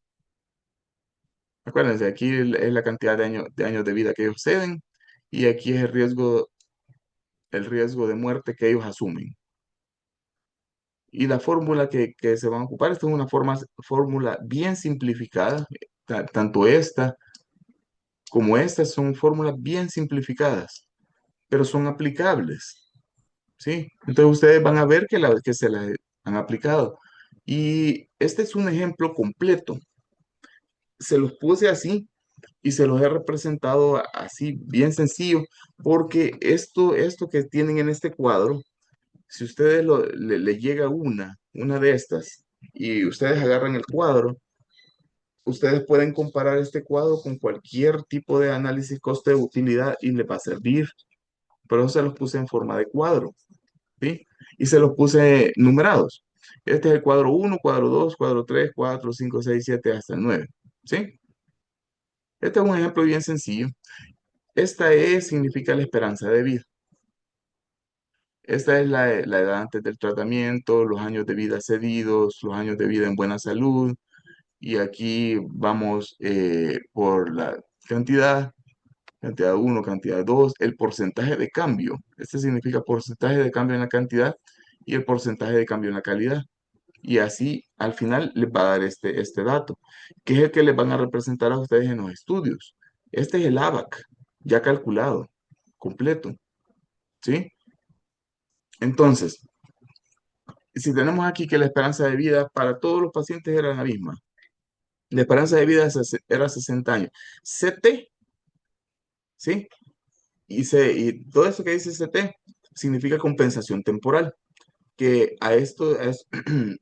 Acuérdense, aquí es la cantidad de años de vida que ellos ceden y aquí es el riesgo de muerte que ellos asumen. Y la fórmula que se van a ocupar, esta es una fórmula bien simplificada, tanto esta como esta son fórmulas bien simplificadas, pero son aplicables, ¿sí? Entonces ustedes van a ver que se las han aplicado. Y este es un ejemplo completo. Se los puse así y se los he representado así, bien sencillo, porque esto que tienen en este cuadro, si ustedes le llega una de estas y ustedes agarran el cuadro, ustedes pueden comparar este cuadro con cualquier tipo de análisis coste-utilidad y le va a servir. Por eso se los puse en forma de cuadro, ¿sí? Y se los puse numerados. Este es el cuadro uno, cuadro 2, cuadro 3, 4, 5, 6, 7, hasta el 9, ¿sí? Este es un ejemplo bien sencillo. Esta significa la esperanza de vida. Esta es la edad antes del tratamiento, los años de vida cedidos, los años de vida en buena salud. Y aquí vamos por la cantidad, cantidad uno, cantidad 2, el porcentaje de cambio. Este significa porcentaje de cambio en la cantidad y el porcentaje de cambio en la calidad. Y así al final les va a dar este dato, que es el que les van a representar a ustedes en los estudios. Este es el ABAC, ya calculado, completo, ¿sí? Entonces, si tenemos aquí que la esperanza de vida para todos los pacientes era la misma, la esperanza de vida era 60 años. CT, ¿sí? Y todo eso que dice CT significa compensación temporal, que a esto es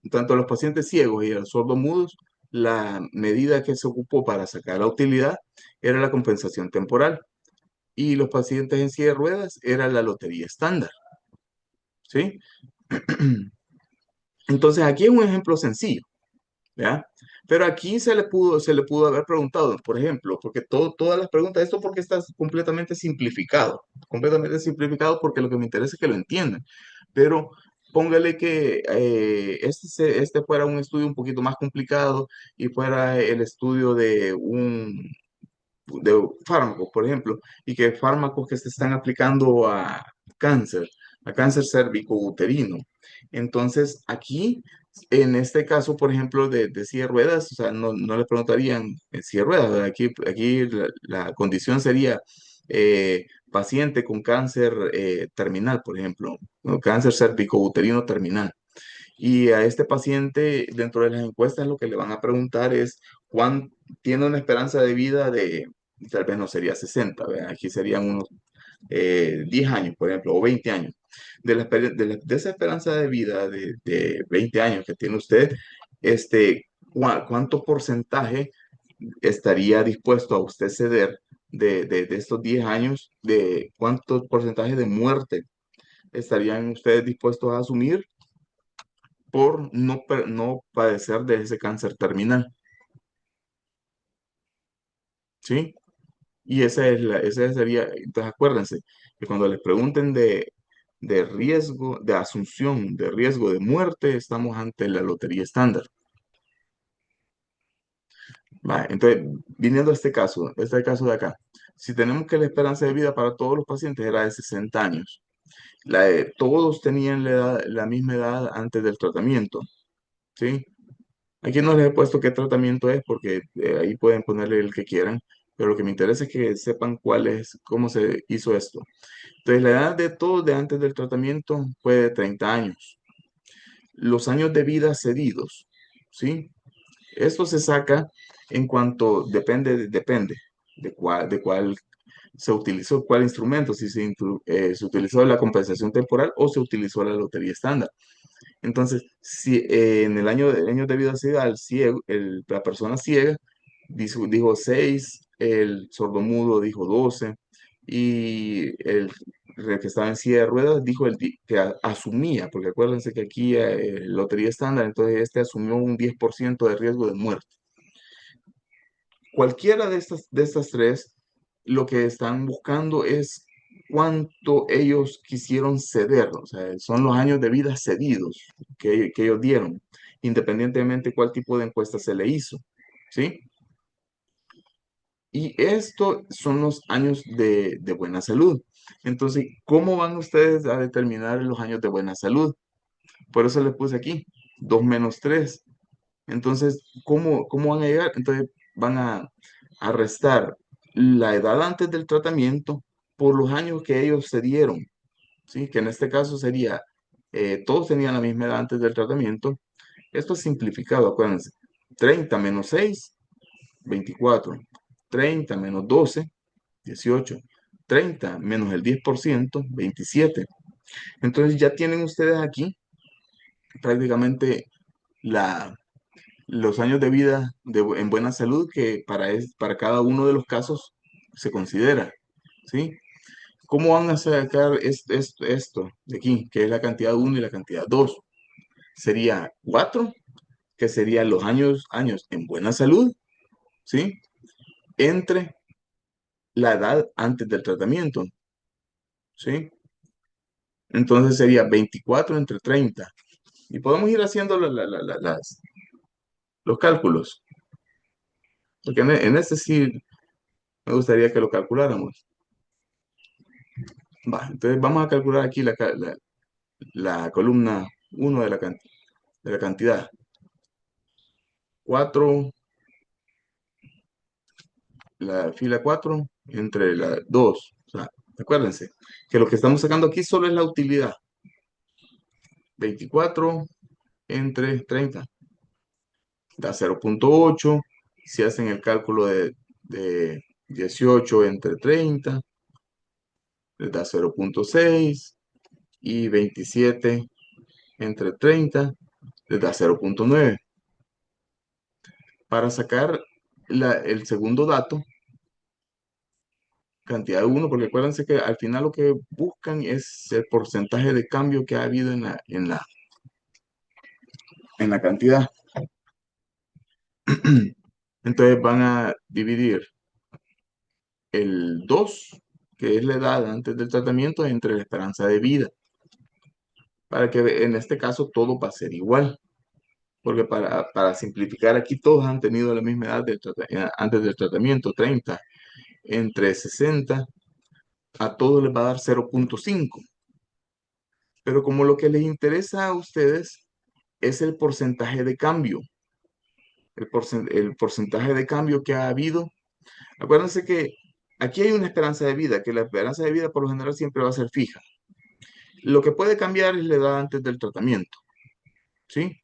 tanto a los pacientes ciegos y a los sordomudos, la medida que se ocupó para sacar la utilidad era la compensación temporal. Y los pacientes en silla de ruedas era la lotería estándar, ¿sí? Entonces aquí es un ejemplo sencillo. ¿Ya? Pero aquí se le pudo haber preguntado, por ejemplo, porque todas las preguntas, esto porque está completamente simplificado porque lo que me interesa es que lo entiendan. Pero póngale que este fuera un estudio un poquito más complicado y fuera el estudio de fármacos, por ejemplo, y que fármacos que se están aplicando a cáncer cérvico-uterino. Entonces, aquí, en este caso, por ejemplo, de silla de ruedas, o sea, no le preguntarían en silla de ruedas, ¿verdad? Aquí la condición sería paciente con cáncer terminal, por ejemplo, ¿no? Cáncer cérvico-uterino terminal. Y a este paciente, dentro de las encuestas, lo que le van a preguntar es cuán tiene una esperanza de vida de, tal vez no sería 60, ¿verdad? Aquí serían unos 10 años, por ejemplo, o 20 años. De esa esperanza de vida de 20 años que tiene usted, ¿cuánto porcentaje estaría dispuesto a usted ceder de estos 10 años? ¿De cuánto porcentaje de muerte estarían ustedes dispuestos a asumir por no padecer de ese cáncer terminal? ¿Sí? Y esa sería, entonces acuérdense que cuando les pregunten de riesgo, de asunción de riesgo de muerte, estamos ante la lotería estándar. Va, entonces, viniendo a este caso de acá, si tenemos que la esperanza de vida para todos los pacientes era de 60 años, todos tenían la misma edad antes del tratamiento, ¿sí? Aquí no les he puesto qué tratamiento es porque ahí pueden ponerle el que quieran, pero lo que me interesa es que sepan cuál es, cómo se hizo esto. Entonces, la edad de todos de antes del tratamiento fue de 30 años. Los años de vida cedidos, ¿sí? Esto se saca en cuanto, depende de cuál se utilizó, cuál instrumento, si se utilizó la compensación temporal o se utilizó la lotería estándar. Entonces, si en el año de vida cega, el ciego, la persona ciega dijo 6, el sordomudo dijo 12 y el que estaba en silla de ruedas dijo que asumía, porque acuérdense que aquí lotería estándar, entonces este asumió un 10% de riesgo de muerte. Cualquiera de estas tres, lo que están buscando es cuánto ellos quisieron ceder, o sea, son los años de vida cedidos que ellos dieron, independientemente cuál tipo de encuesta se le hizo, ¿sí? Y esto son los años de buena salud. Entonces, ¿cómo van ustedes a determinar los años de buena salud? Por eso les puse aquí, 2 menos 3. Entonces, ¿cómo van a llegar? Entonces, van a restar la edad antes del tratamiento por los años que ellos se dieron, ¿sí? Que en este caso sería, todos tenían la misma edad antes del tratamiento. Esto es simplificado, acuérdense. 30 menos 6, 24. 30 menos 12, 18. 30 menos el 10%, 27. Entonces ya tienen ustedes aquí prácticamente la, los años de vida en buena salud que para cada uno de los casos se considera, ¿sí? ¿Cómo van a sacar esto de aquí, que es la cantidad uno y la cantidad 2? Sería 4, que serían los años en buena salud, ¿sí? Entre la edad antes del tratamiento, ¿sí? Entonces sería 24 entre 30. Y podemos ir haciendo los cálculos, porque en este sí me gustaría que lo calculáramos. Va, entonces vamos a calcular aquí la columna uno de la cantidad. 4, la fila 4 entre la 2. O sea, acuérdense que lo que estamos sacando aquí solo es la utilidad. 24 entre 30 da 0,8. Si hacen el cálculo de 18 entre 30, les da 0,6. Y 27 entre 30 les da 0,9. Para sacar el segundo dato, cantidad de uno, porque acuérdense que al final lo que buscan es el porcentaje de cambio que ha habido en la cantidad. Entonces van a dividir el 2, que es la edad antes del tratamiento, entre la esperanza de vida, para que en este caso todo va a ser igual. Porque para simplificar aquí, todos han tenido la misma edad antes del tratamiento, 30 entre 60, a todos les va a dar 0,5. Pero como lo que les interesa a ustedes es el porcentaje de cambio, el porcentaje de cambio que ha habido, acuérdense que aquí hay una esperanza de vida, que la esperanza de vida por lo general siempre va a ser fija. Lo que puede cambiar es la edad antes del tratamiento, ¿sí?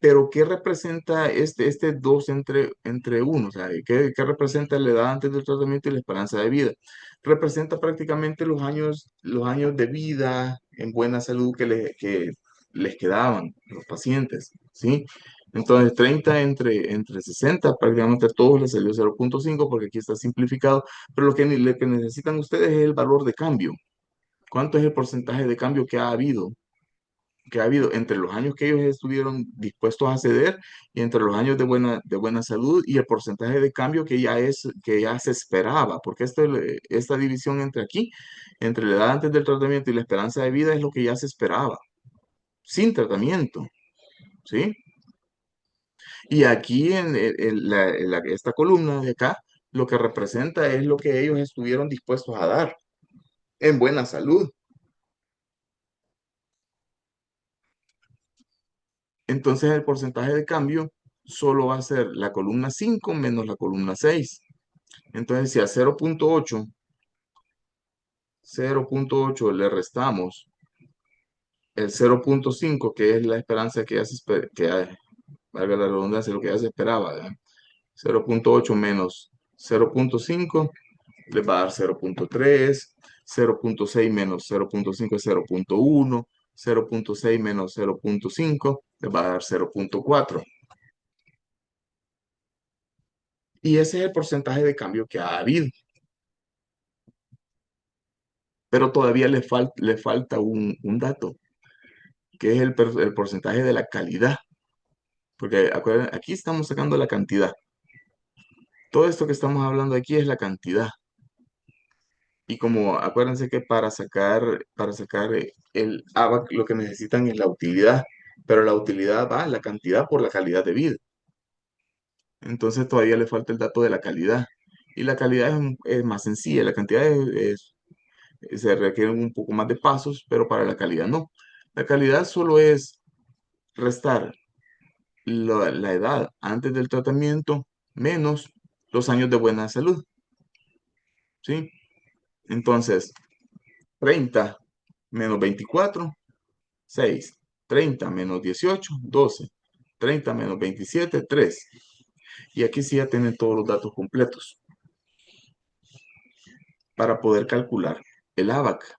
Pero ¿qué representa este 2 entre uno? O sea, ¿qué representa la edad antes del tratamiento y la esperanza de vida? Representa prácticamente los años de vida en buena salud que les quedaban a los pacientes, ¿sí? Entonces, 30 entre 60, prácticamente a todos les salió 0,5 porque aquí está simplificado, pero lo que necesitan ustedes es el valor de cambio. ¿Cuánto es el porcentaje de cambio que ha habido entre los años que ellos estuvieron dispuestos a ceder y entre los años de buena salud y el porcentaje de cambio que ya se esperaba? Porque esta división entre aquí, entre la edad antes del tratamiento y la esperanza de vida es lo que ya se esperaba, sin tratamiento, ¿sí? Y aquí esta columna de acá, lo que representa es lo que ellos estuvieron dispuestos a dar en buena salud. Entonces el porcentaje de cambio solo va a ser la columna 5 menos la columna 6. Entonces, si a 0.8 le restamos el 0.5, que es la esperanza que ya se valga la redundancia, lo que ya se esperaba, ¿verdad? 0.8 menos 0.5 les va a dar 0.3, 0.6 menos 0.5 es 0.1, 0.6 menos 0.5 les va a dar 0.4. Y ese es el porcentaje de cambio que ha habido. Pero todavía le falta un dato, que es el porcentaje de la calidad. Porque acuérdense, aquí estamos sacando la cantidad. Todo esto que estamos hablando aquí es la cantidad. Y como acuérdense que para sacar el ABAC lo que necesitan es la utilidad, pero la utilidad va la cantidad por la calidad de vida. Entonces todavía le falta el dato de la calidad. Y la calidad es más sencilla, la cantidad se requieren un poco más de pasos, pero para la calidad no. La calidad solo es restar la edad antes del tratamiento menos los años de buena salud, ¿sí? Entonces, 30 menos 24, 6. 30 menos 18, 12. 30 menos 27, 3. Y aquí sí ya tienen todos los datos completos para poder calcular el ABAC.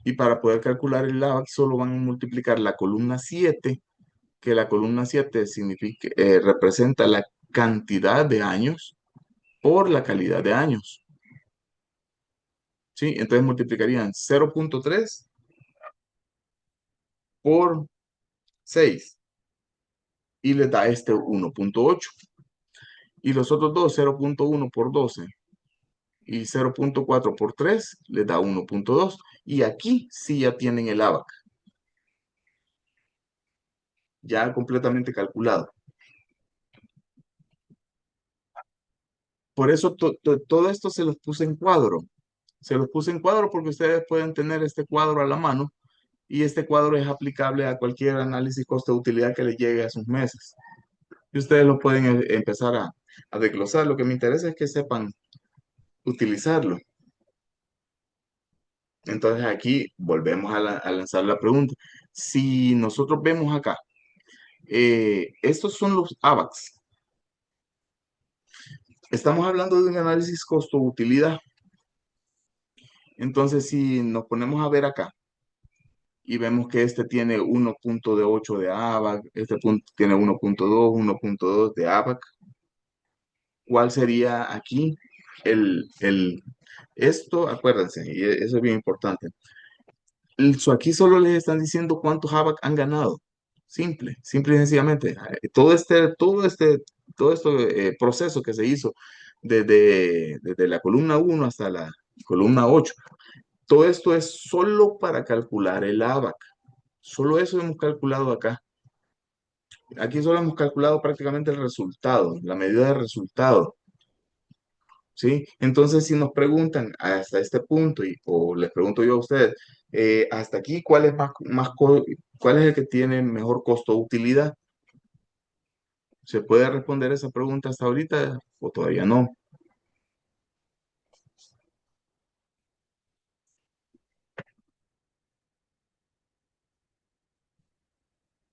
Y para poder calcular el ABAC solo van a multiplicar la columna 7, que la columna 7 significa, representa la cantidad de años por la calidad de años. ¿Sí? Entonces multiplicarían 0.3 por 6 y les da este 1.8. Y los otros dos, 0.1 por 12 y 0.4 por 3, les da 1.2. Y aquí sí ya tienen el ABAC, ya completamente calculado. Por eso todo esto se los puse en cuadro. Se los puse en cuadro porque ustedes pueden tener este cuadro a la mano y este cuadro es aplicable a cualquier análisis costo-utilidad que les llegue a sus meses. Y ustedes lo pueden empezar a desglosar. Lo que me interesa es que sepan utilizarlo. Entonces aquí volvemos a lanzar la pregunta. Si nosotros vemos acá, estos son los ABACs. Estamos hablando de un análisis costo-utilidad. Entonces, si nos ponemos a ver acá y vemos que este tiene 1.8 de ABAC, este punto tiene 1.2, 1.2 de ABAC, ¿cuál sería aquí esto? Acuérdense, y eso es bien importante. Aquí solo les están diciendo cuántos ABAC han ganado. Simple y sencillamente. Todo este proceso que se hizo desde la columna 1 hasta la columna 8, todo esto es solo para calcular el ABAC. Solo eso hemos calculado acá. Aquí solo hemos calculado prácticamente el resultado, la medida de resultado. ¿Sí? Entonces, si nos preguntan hasta este punto, o les pregunto yo a ustedes, hasta aquí, ¿cuál es el que tiene mejor costo-utilidad? ¿Se puede responder esa pregunta hasta ahorita o todavía no?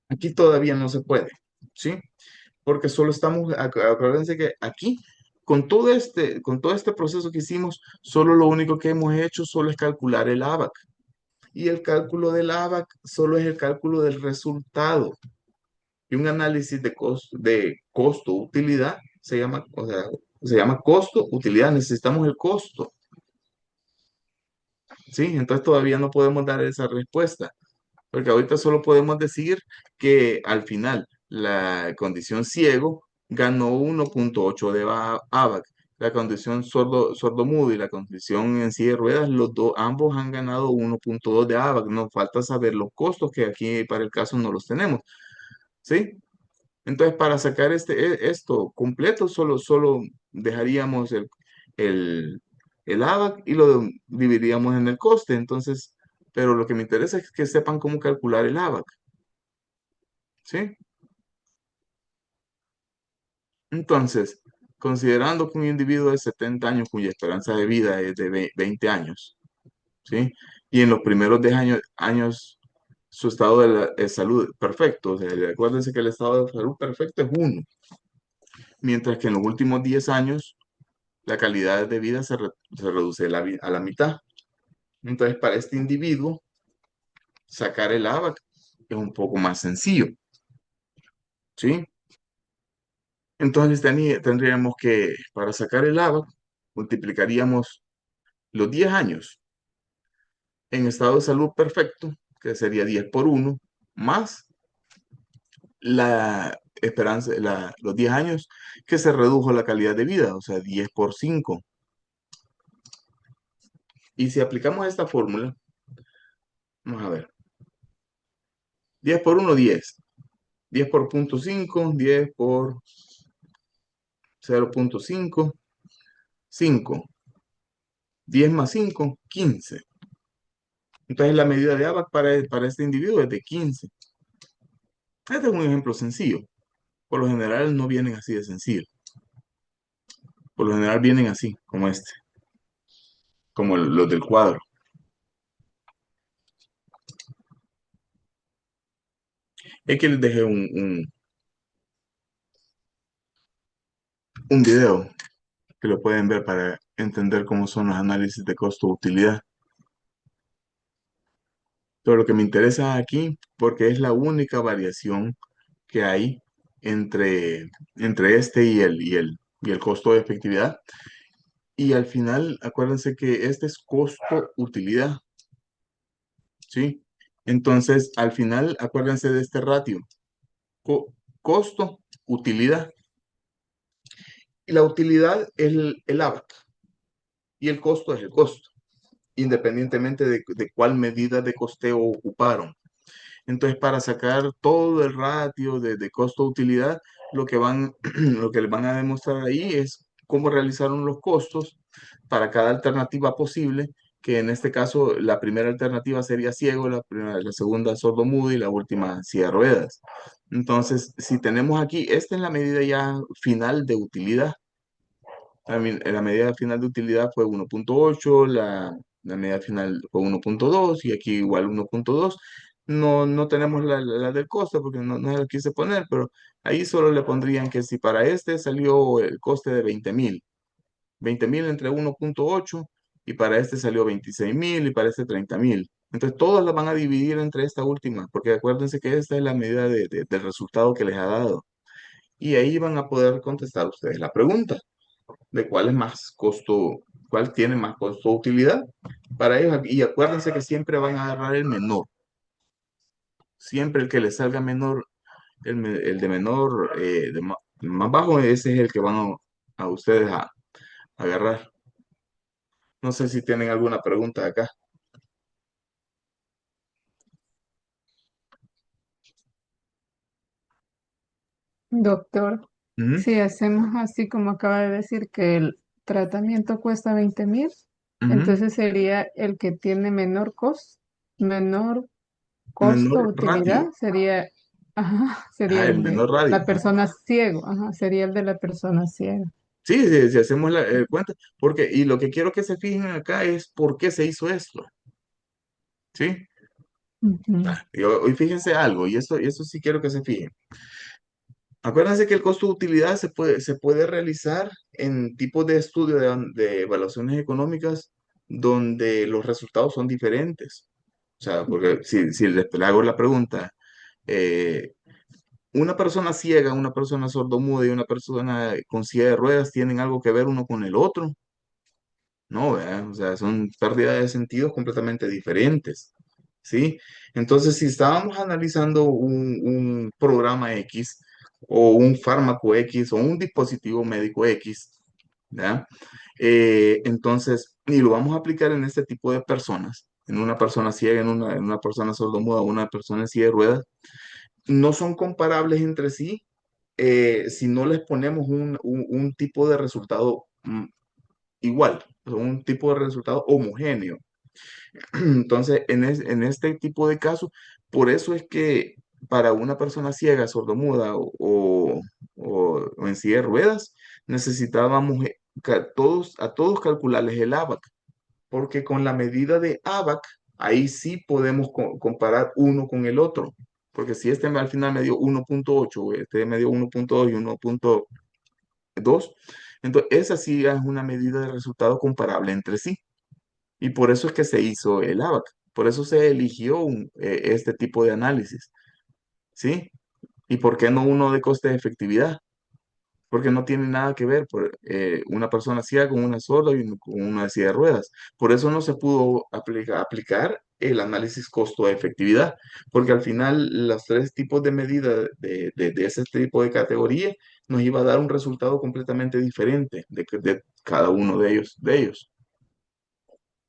Aquí todavía no se puede, ¿sí? Porque solo acuérdense que aquí, con todo este proceso que hicimos, solo lo único que hemos hecho solo es calcular el ABAC. Y el cálculo del ABAC solo es el cálculo del resultado. Y un análisis de costo-utilidad se llama, o sea, se llama costo-utilidad. Necesitamos el costo, ¿sí? Entonces todavía no podemos dar esa respuesta, porque ahorita solo podemos decir que al final la condición ciego ganó 1.8 de ABAC. La condición sordo-mudo y la condición en silla de ruedas, ambos han ganado 1.2 de ABAC. Nos falta saber los costos que aquí para el caso no los tenemos, ¿sí? Entonces, para sacar esto completo, solo dejaríamos el, el ABAC y lo dividiríamos en el coste. Entonces, pero lo que me interesa es que sepan cómo calcular el ABAC. ¿Sí? Entonces, considerando que un individuo de 70 años cuya esperanza de vida es de 20 años, ¿sí? Y en los primeros 10 años su estado de salud perfecto, o sea, acuérdense que el estado de salud perfecto es uno, mientras que en los últimos 10 años la calidad de vida se reduce a la mitad. Entonces, para este individuo, sacar el ABAC es un poco más sencillo, ¿sí? Entonces, tendríamos que, para sacar el ABAC, multiplicaríamos los 10 años en estado de salud perfecto, que sería 10 por uno más la esperanza, los 10 años que se redujo la calidad de vida, o sea, 10 por 5. Y si aplicamos esta fórmula, vamos a ver, 10 por uno 10, 10 por punto 5, 10 por 0,5, 5, 10 más 5, 15. Entonces la medida de ABAC para este individuo es de 15. Este es un ejemplo sencillo. Por lo general no vienen así de sencillo. Por lo general vienen así, como este, como los del cuadro. Es que les dejé un video que lo pueden ver para entender cómo son los análisis de costo-utilidad. Pero lo que me interesa aquí, porque es la única variación que hay entre este y el costo de efectividad. Y al final, acuérdense que este es costo-utilidad, ¿sí? Entonces, al final, acuérdense de este ratio, costo-utilidad. Y la utilidad es el ABAC y el costo es el costo, independientemente de cuál medida de costeo ocuparon. Entonces, para sacar todo el ratio de costo-utilidad, lo que les van a demostrar ahí es cómo realizaron los costos para cada alternativa posible, que en este caso la primera alternativa sería ciego, la segunda sordo-mudo y la última silla de ruedas. Entonces, si tenemos aquí, esta es la medida ya final de utilidad. La medida final de utilidad fue 1,8, la medida final fue 1,2 y aquí igual 1,2. No tenemos la del costo porque no la quise poner, pero ahí solo le pondrían que si para este salió el coste de 20,000 entre 1,8 y para este salió 26,000 y para este 30,000. Entonces todas las van a dividir entre esta última, porque acuérdense que esta es la medida del resultado que les ha dado. Y ahí van a poder contestar ustedes la pregunta de cuál es más costo, cuál tiene más costo-utilidad para ellos. Y acuérdense que siempre van a agarrar el menor. Siempre el que les salga menor, el de menor, más bajo, ese es el que van a ustedes a agarrar. No sé si tienen alguna pregunta acá. Doctor, Ujú, si hacemos así como acaba de decir que el tratamiento cuesta 20,000, ujú. entonces sería el que tiene menor costo, Menor utilidad, radio. sería, ajá, sería El el de menor radio. la persona ciego, ajá, sería el de la persona ciega. Sí, sí, si hacemos la cuenta, porque, y lo que quiero que se fijen acá es por qué se hizo esto, ¿sí? Ujú. Y hoy fíjense algo, y eso sí quiero que se fijen. Acuérdense que el costo de utilidad se puede realizar en tipos de estudio de evaluaciones económicas donde los resultados son diferentes. O sea, porque si le hago la pregunta, eh, una persona ciega, una persona sordomuda y una persona con silla de ruedas tienen algo que ver uno con el otro. No, ¿verdad? O sea, son pérdidas de sentidos completamente diferentes. ¿Sí? Entonces, si estábamos analizando un programa X o un fármaco X o un dispositivo médico X, ¿ya? Entonces, y lo vamos a aplicar en este tipo de personas, en una persona ciega, en una persona sordomuda, una persona en silla de ruedas, no son comparables entre sí si no les ponemos un tipo de resultado igual, o sea, un tipo de resultado homogéneo. Entonces, en este tipo de casos, por eso es que para una persona ciega, sordomuda o o en silla de ruedas, necesitábamos a todos calcularles el ABAC, porque con la medida de ABAC, ahí sí podemos comparar uno con el otro, porque si este al final me dio 1.8, este me dio 1.2 y 1.2, entonces esa sí es una medida de resultado comparable entre sí. Y por eso es que se hizo el ABAC, por eso se eligió este tipo de análisis, ¿sí? ¿Y por qué no uno de coste de efectividad? Porque no tiene nada que ver por una persona ciega con una sola y con una silla de ruedas. Por eso no se pudo aplicar el análisis costo-efectividad, porque al final los tres tipos de medidas de ese tipo de categoría nos iba a dar un resultado completamente diferente de cada uno de ellos,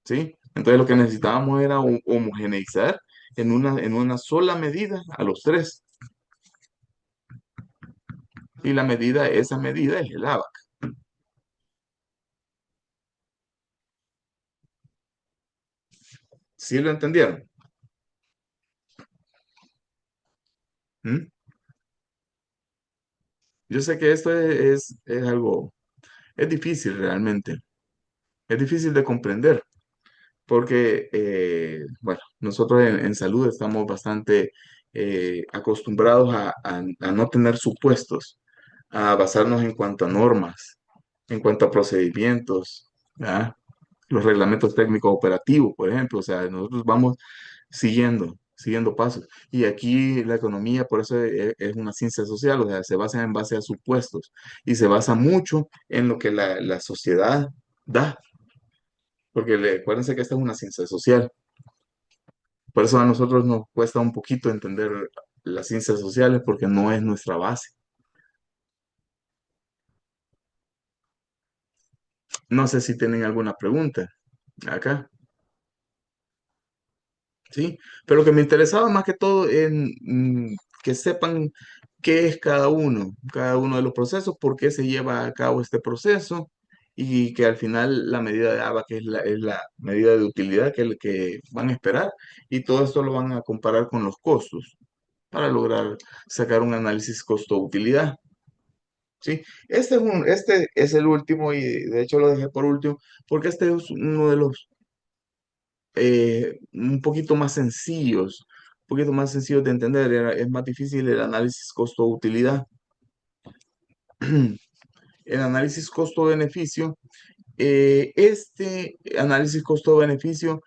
¿sí? Entonces lo que necesitábamos era homogeneizar en una sola medida a los tres. Y esa medida es el ABAC. ¿Sí lo entendieron? ¿Mm? Yo sé que esto es algo, es difícil realmente, es difícil de comprender, porque, bueno, nosotros en salud estamos bastante acostumbrados a no tener supuestos, a basarnos en cuanto a normas, en cuanto a procedimientos, ¿verdad? Los reglamentos técnicos operativos, por ejemplo, o sea, nosotros vamos siguiendo pasos. Y aquí la economía, por eso es una ciencia social, o sea, se basa en base a supuestos y se basa mucho en lo que la sociedad da, porque acuérdense que esta es una ciencia social. Por eso a nosotros nos cuesta un poquito entender las ciencias sociales porque no es nuestra base. No sé si tienen alguna pregunta acá. Sí, pero lo que me interesaba más que todo en que sepan qué es cada uno de los procesos, por qué se lleva a cabo este proceso y que al final la medida de ABA, que es la medida de utilidad que van a esperar, y todo esto lo van a comparar con los costos para lograr sacar un análisis costo-utilidad. Sí, este es el último y de hecho lo dejé por último porque este es uno de los un poquito más sencillos de entender. Es más difícil el análisis costo-utilidad. El análisis costo-beneficio, este análisis costo-beneficio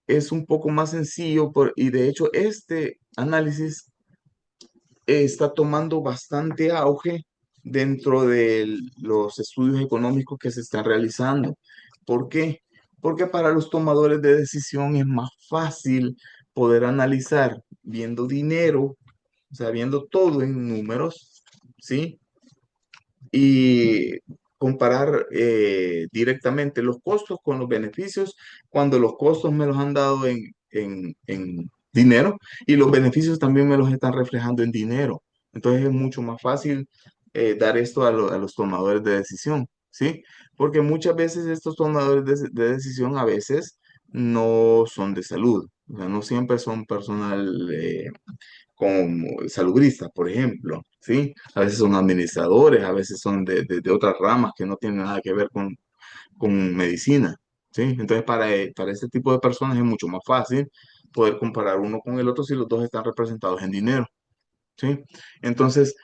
es un poco más sencillo y de hecho este análisis está tomando bastante auge dentro de los estudios económicos que se están realizando. ¿Por qué? Porque para los tomadores de decisión es más fácil poder analizar viendo dinero, o sea, viendo todo en números, ¿sí? Y comparar directamente los costos con los beneficios cuando los costos me los han dado en dinero y los beneficios también me los están reflejando en dinero. Entonces es mucho más fácil dar esto a los tomadores de decisión, ¿sí? Porque muchas veces estos tomadores de decisión a veces no son de salud, o sea, no siempre son personal como salubristas, por ejemplo, ¿sí? A veces son administradores, a veces son de otras ramas que no tienen nada que ver con medicina, ¿sí? Entonces, para este tipo de personas es mucho más fácil poder comparar uno con el otro si los dos están representados en dinero, ¿sí? Entonces,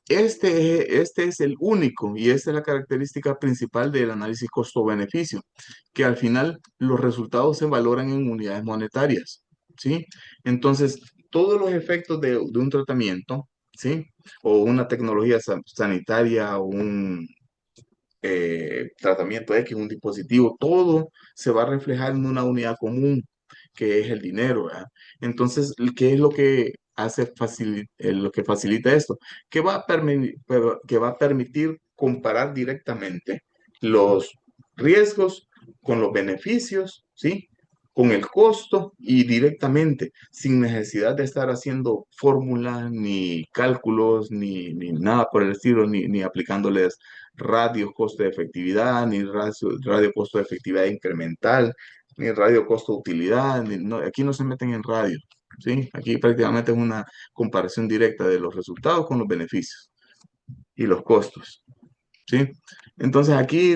este es el único y esta es la característica principal del análisis costo-beneficio, que al final los resultados se valoran en unidades monetarias, ¿sí? Entonces, todos los efectos de un tratamiento, ¿sí? O una tecnología sanitaria o un tratamiento X, un dispositivo, todo se va a reflejar en una unidad común, que es el dinero, ¿verdad? Entonces, ¿qué es lo que lo que facilita esto? Que va a permitir comparar directamente los riesgos con los beneficios, ¿sí? Con el costo y directamente, sin necesidad de estar haciendo fórmulas, ni cálculos, ni nada por el estilo, ni aplicándoles radios costo de efectividad, ni radio costo de efectividad incremental, ni radio costo utilidad, aquí no se meten en radio, ¿sí? Aquí prácticamente es una comparación directa de los resultados con los beneficios. y los costos, ¿sí? Entonces aquí,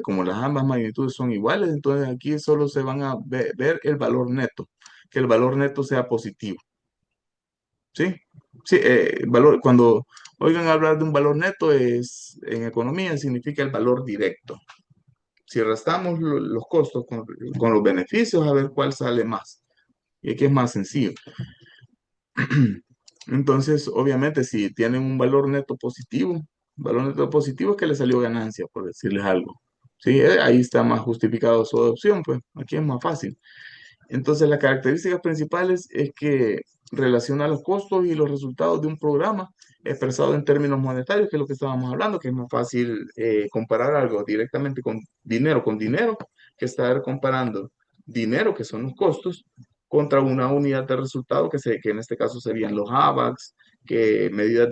como las ambas magnitudes son iguales, entonces aquí solo se van a ver el valor neto, que el valor neto sea positivo, ¿sí? Sí, valor, cuando oigan hablar de un valor neto en economía significa el valor directo. Si restamos los costos con los beneficios, a ver cuál sale más. Y aquí es más sencillo. Entonces, obviamente, si tienen un valor neto positivo es que les salió ganancia, por decirles algo. Sí, ahí está más justificado su adopción, pues aquí es más fácil. Entonces, las características principales es que relaciona los costos y los resultados de un programa expresado en términos monetarios, que es lo que estábamos hablando, que es más fácil comparar algo directamente con dinero, que estar comparando dinero, que son los costos, contra una unidad de resultado, que en este caso serían los AVAX, que medidas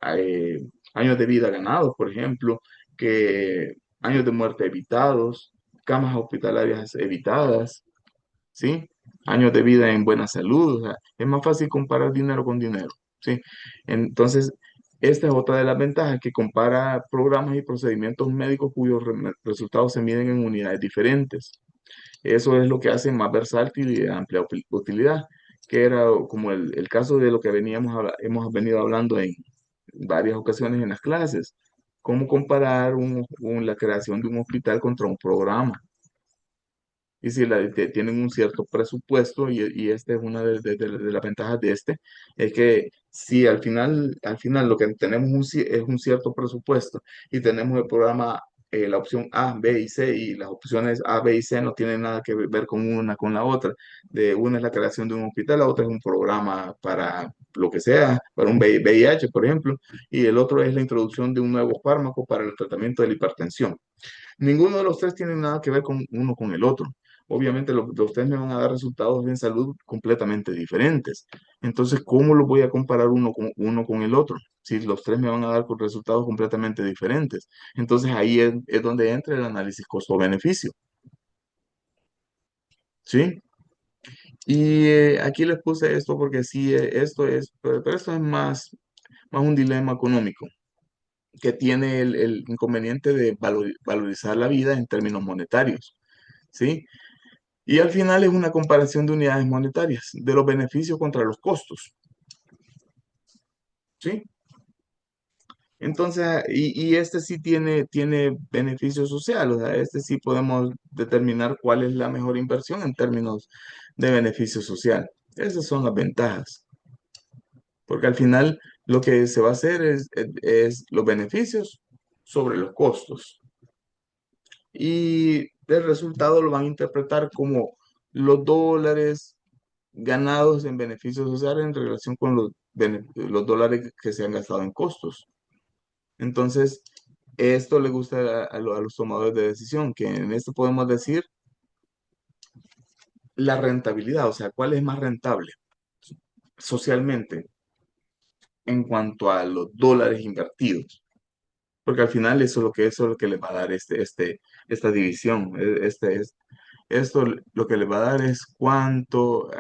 eh, años de vida ganados, por ejemplo, que años de muerte evitados, camas hospitalarias evitadas, ¿sí? Años de vida en buena salud, o sea, es más fácil comparar dinero con dinero, ¿sí? Entonces, esta es otra de las ventajas, que compara programas y procedimientos médicos cuyos resultados se miden en unidades diferentes. Eso es lo que hace más versátil y de amplia utilidad, que era como el caso de lo que hemos venido hablando en varias ocasiones en las clases, cómo comparar la creación de un hospital contra un programa. Y si tienen un cierto presupuesto, y esta es una de las ventajas de este, es que si al final lo que tenemos es un cierto presupuesto y tenemos el programa, la opción A, B y C, y las opciones A, B y C no tienen nada que ver con una con la otra. Una es la creación de un hospital, la otra es un programa para lo que sea, para un VIH, por ejemplo, y el otro es la introducción de un nuevo fármaco para el tratamiento de la hipertensión. Ninguno de los tres tiene nada que ver con uno con el otro. Obviamente los tres me van a dar resultados en salud completamente diferentes. Entonces, ¿cómo los voy a comparar uno con el otro? Si los tres me van a dar con resultados completamente diferentes. Entonces ahí es donde entra el análisis costo-beneficio. ¿Sí? Y aquí les puse esto porque sí, pero esto es más un dilema económico, que tiene el inconveniente de valorizar la vida en términos monetarios. ¿Sí? Y al final es una comparación de unidades monetarias, de los beneficios contra los costos, ¿sí? Entonces, y este sí tiene beneficio social, o sea, este sí podemos determinar cuál es la mejor inversión en términos de beneficio social. Esas son las ventajas, porque al final lo que se va a hacer es los beneficios sobre los costos. Y el resultado lo van a interpretar como los dólares ganados en beneficios sociales en relación con los dólares que se han gastado en costos. Entonces, esto le gusta a los tomadores de decisión, que en esto podemos decir la rentabilidad, o sea, cuál es más rentable socialmente en cuanto a los dólares invertidos. Porque al final eso es lo que les va a dar esta división. Esto lo que les va a dar es cuánto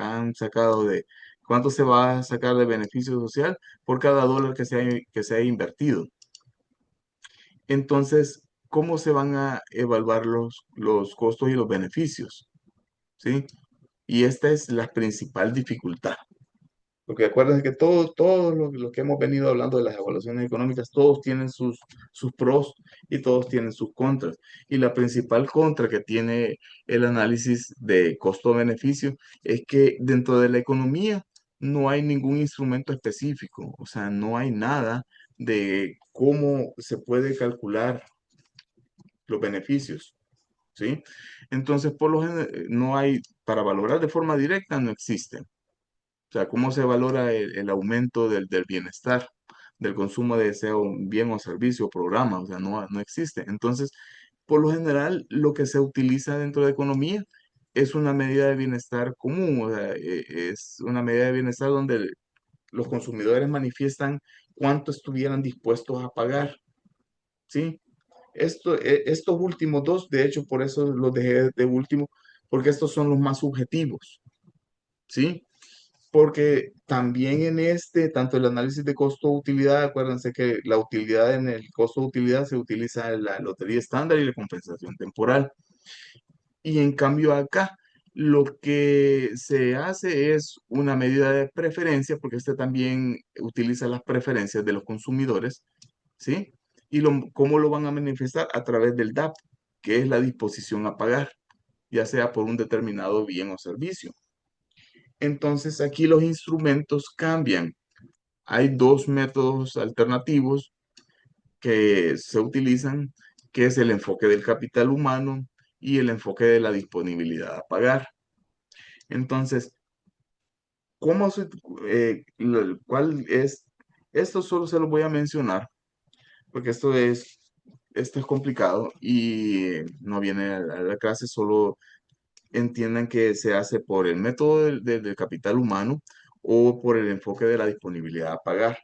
se va a sacar de beneficio social por cada dólar que se ha invertido. Entonces, ¿cómo se van a evaluar los costos y los beneficios? ¿Sí? Y esta es la principal dificultad. Porque acuérdense que todos lo que hemos venido hablando de las evaluaciones económicas, todos tienen sus pros y todos tienen sus contras. Y la principal contra que tiene el análisis de costo-beneficio es que dentro de la economía no hay ningún instrumento específico, o sea, no hay nada de cómo se puede calcular los beneficios, ¿sí? Entonces, no hay, para valorar de forma directa, no existen. O sea, ¿cómo se valora el aumento del bienestar, del consumo de sea un bien o servicio o programa? O sea, no existe. Entonces, por lo general, lo que se utiliza dentro de economía es una medida de bienestar común, o sea, es una medida de bienestar donde los consumidores manifiestan cuánto estuvieran dispuestos a pagar, ¿sí? Estos últimos dos, de hecho, por eso los dejé de último, porque estos son los más subjetivos, ¿sí? porque también en tanto el análisis de costo-utilidad, acuérdense que la utilidad en el costo-utilidad se utiliza la lotería estándar y la compensación temporal. Y en cambio acá lo que se hace es una medida de preferencia, porque este también utiliza las preferencias de los consumidores, ¿sí? Y cómo lo van a manifestar a través del DAP, que es la disposición a pagar, ya sea por un determinado bien o servicio. Entonces aquí los instrumentos cambian. Hay dos métodos alternativos que se utilizan, que es el enfoque del capital humano y el enfoque de la disponibilidad a pagar. Entonces, ¿cómo se, cuál es? Esto solo se lo voy a mencionar porque esto es complicado y no viene a la clase, solo entiendan que se hace por el método del capital humano o por el enfoque de la disponibilidad a pagar.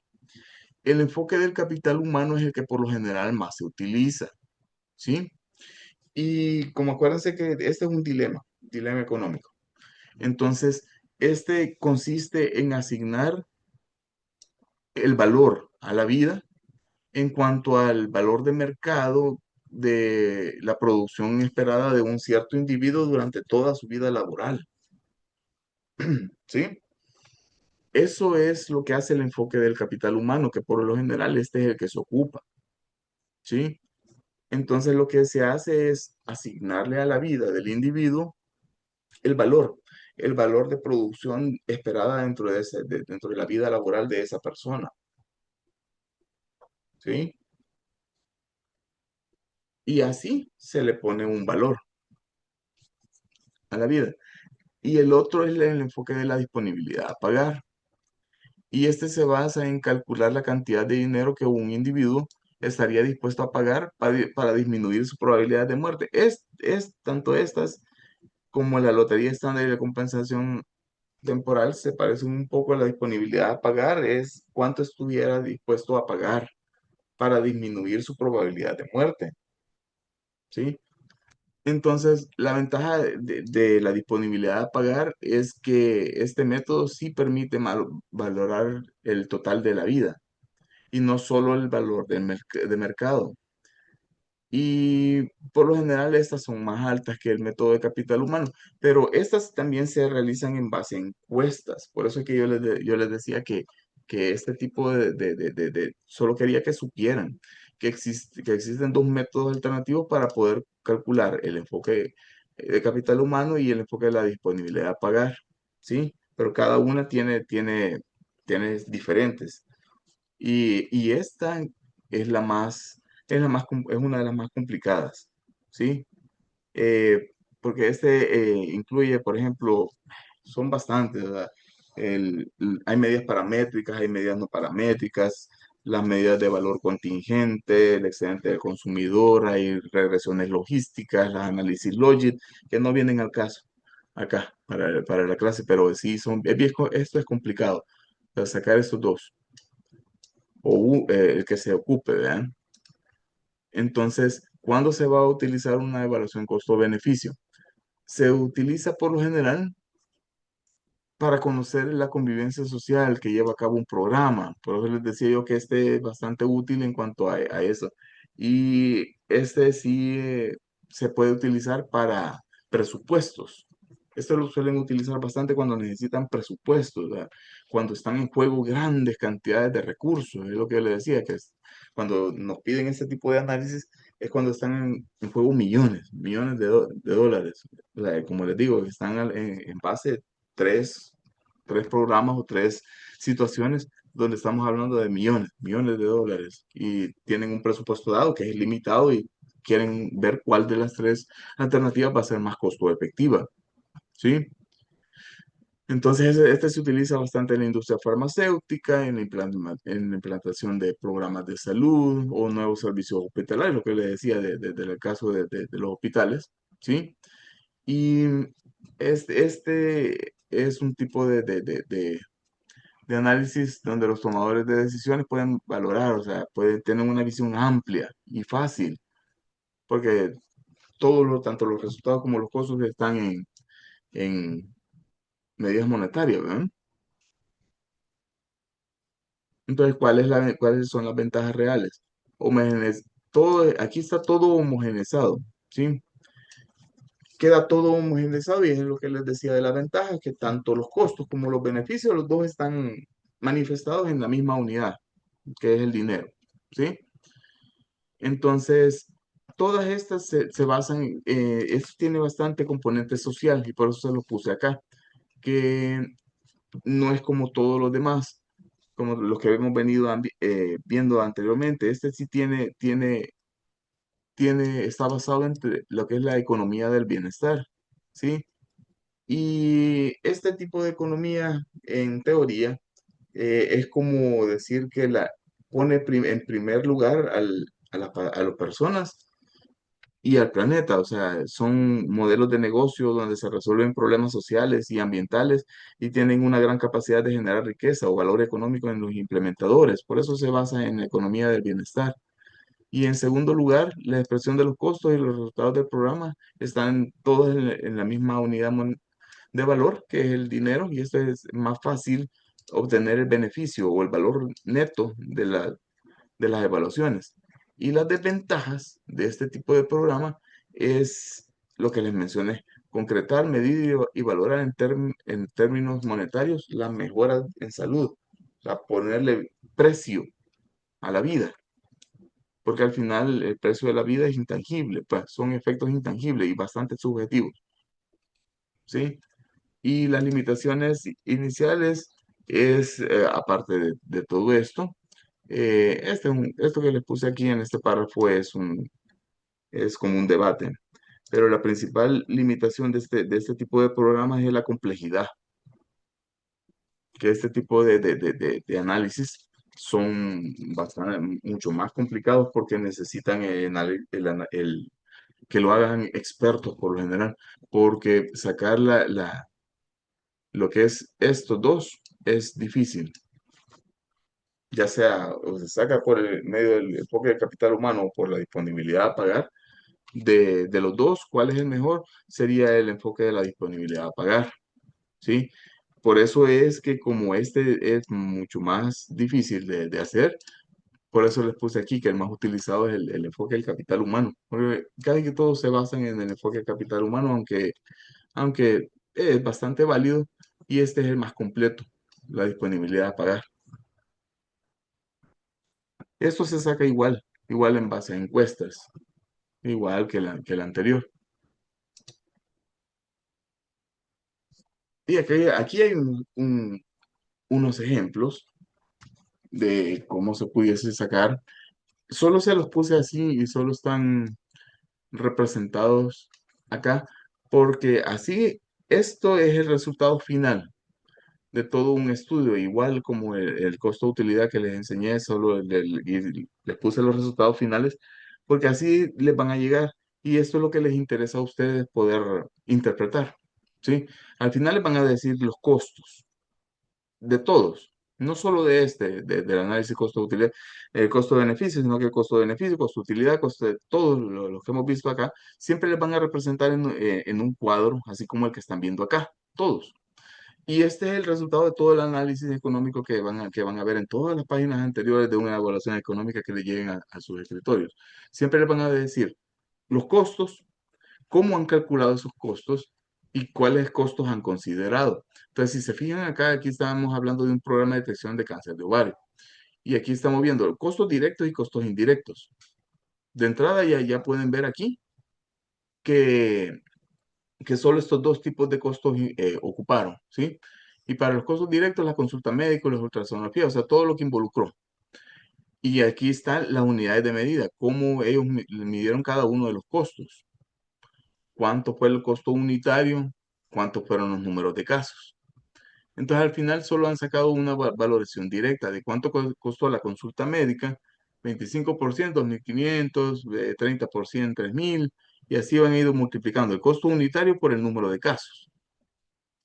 El enfoque del capital humano es el que por lo general más se utiliza, ¿sí? Y como acuérdense que este es un dilema económico. Entonces, este consiste en asignar el valor a la vida en cuanto al valor de mercado de la producción esperada de un cierto individuo durante toda su vida laboral, ¿sí? Eso es lo que hace el enfoque del capital humano, que por lo general este es el que se ocupa, ¿sí? Entonces lo que se hace es asignarle a la vida del individuo el valor, el valor de producción esperada dentro de la vida laboral de esa persona, ¿sí? Y así se le pone un valor a la vida. Y el otro es el enfoque de la disponibilidad a pagar. Y este se basa en calcular la cantidad de dinero que un individuo estaría dispuesto a pagar para disminuir su probabilidad de muerte. Es tanto estas como la lotería estándar y la compensación temporal se parecen un poco a la disponibilidad a pagar, es cuánto estuviera dispuesto a pagar para disminuir su probabilidad de muerte, ¿sí? Entonces, la ventaja de la disponibilidad a pagar es que este método sí permite valorar el total de la vida y no solo el valor de mercado. Y por lo general estas son más altas que el método de capital humano, pero estas también se realizan en base a encuestas. Por eso es que yo les decía que este tipo solo quería que supieran que existen dos métodos alternativos para poder calcular el enfoque de capital humano y el enfoque de la disponibilidad a pagar, ¿sí? Pero cada una tiene diferentes. Y esta es es una de las más complicadas, ¿sí? Porque incluye, por ejemplo, son bastantes, ¿verdad? Hay medidas paramétricas, hay medidas no paramétricas, las medidas de valor contingente, el excedente del consumidor, hay regresiones logísticas, las análisis logic, que no vienen al caso acá para la clase, pero sí esto es complicado, para sacar estos dos el que se ocupe, ¿verdad? Entonces, ¿cuándo se va a utilizar una evaluación costo-beneficio? Se utiliza por lo general para conocer la convivencia social que lleva a cabo un programa. Por eso les decía yo que este es bastante útil en cuanto a eso. Y este sí se puede utilizar para presupuestos. Esto lo suelen utilizar bastante cuando necesitan presupuestos, ¿verdad? Cuando están en juego grandes cantidades de recursos. Es lo que yo les decía, cuando nos piden este tipo de análisis es cuando están en juego millones de dólares. O sea, como les digo, están en base tres programas o tres situaciones donde estamos hablando de millones de dólares y tienen un presupuesto dado que es limitado y quieren ver cuál de las tres alternativas va a ser más costo efectiva, ¿sí? Entonces, este se utiliza bastante en la industria farmacéutica, en la implantación de programas de salud o nuevos servicios hospitalarios, lo que le decía del caso de los hospitales, ¿sí? Y este es un tipo de análisis donde los tomadores de decisiones pueden valorar, o sea, pueden tener una visión amplia y fácil, porque tanto los resultados como los costos están en medidas monetarias, ¿verdad? Entonces, ¿cuáles son las ventajas reales? Aquí está todo homogeneizado, ¿sí? Queda todo homogeneizado y es lo que les decía de la ventaja, que tanto los costos como los beneficios, los dos están manifestados en la misma unidad, que es el dinero, ¿sí? Entonces, todas estas se basan, esto tiene bastante componente social y por eso se lo puse acá, que no es como todos los demás, como los que hemos venido viendo anteriormente. Este sí está basado en lo que es la economía del bienestar, ¿sí? Y este tipo de economía, en teoría, es como decir que pone en primer lugar a las personas y al planeta. O sea, son modelos de negocio donde se resuelven problemas sociales y ambientales y tienen una gran capacidad de generar riqueza o valor económico en los implementadores. Por eso se basa en la economía del bienestar. Y en segundo lugar, la expresión de los costos y los resultados del programa están todos en la misma unidad de valor, que es el dinero, y esto es más fácil obtener el beneficio o el valor neto de las evaluaciones. Y las desventajas de este tipo de programa es lo que les mencioné: concretar, medir y valorar en términos monetarios las mejoras en salud, o sea, ponerle precio a la vida, porque al final el precio de la vida es intangible, pues son efectos intangibles y bastante subjetivos, ¿sí? Y las limitaciones iniciales es, aparte de todo esto, esto que les puse aquí en este párrafo es como un debate, pero la principal limitación de este tipo de programas es la complejidad, que este tipo de análisis son mucho más complicados porque necesitan que lo hagan expertos por lo general, porque sacar lo que es estos dos es difícil, ya sea o se saca por el medio del enfoque del capital humano o por la disponibilidad a pagar. De los dos, ¿cuál es el mejor? Sería el enfoque de la disponibilidad a pagar, ¿sí? Por eso es que como este es mucho más difícil de hacer, por eso les puse aquí que el más utilizado es el enfoque del capital humano, porque casi que todos se basan en el enfoque del capital humano, aunque es bastante válido, y este es el más completo, la disponibilidad a pagar. Esto se saca igual en base a encuestas, igual que la anterior. Y aquí hay unos ejemplos de cómo se pudiese sacar. Solo se los puse así y solo están representados acá, porque así esto es el resultado final de todo un estudio, igual como el costo-utilidad que les enseñé, y les puse los resultados finales, porque así les van a llegar y esto es lo que les interesa a ustedes poder interpretar, ¿sí? Al final les van a decir los costos de todos, no solo del análisis costo-utilidad, el costo-beneficio, sino que el costo-beneficio, costo-utilidad, costo de todos los que hemos visto acá, siempre les van a representar en un cuadro, así como el que están viendo acá, todos. Y este es el resultado de todo el análisis económico que van a ver en todas las páginas anteriores de una evaluación económica que le lleguen a sus escritorios. Siempre les van a decir los costos, cómo han calculado esos costos y cuáles costos han considerado. Entonces, si se fijan acá, aquí estamos hablando de un programa de detección de cáncer de ovario. Y aquí estamos viendo costos directos y costos indirectos. De entrada ya pueden ver aquí que, que solo estos dos tipos de costos ocuparon, ¿sí? Y para los costos directos, la consulta médica, la ultrasonografía, o sea, todo lo que involucró. Y aquí están las unidades de medida, cómo ellos midieron cada uno de los costos. Cuánto fue el costo unitario, cuántos fueron los números de casos. Entonces, al final solo han sacado una valoración directa de cuánto costó la consulta médica: 25%, 1.500, 30%, 3.000, y así van ido multiplicando el costo unitario por el número de casos.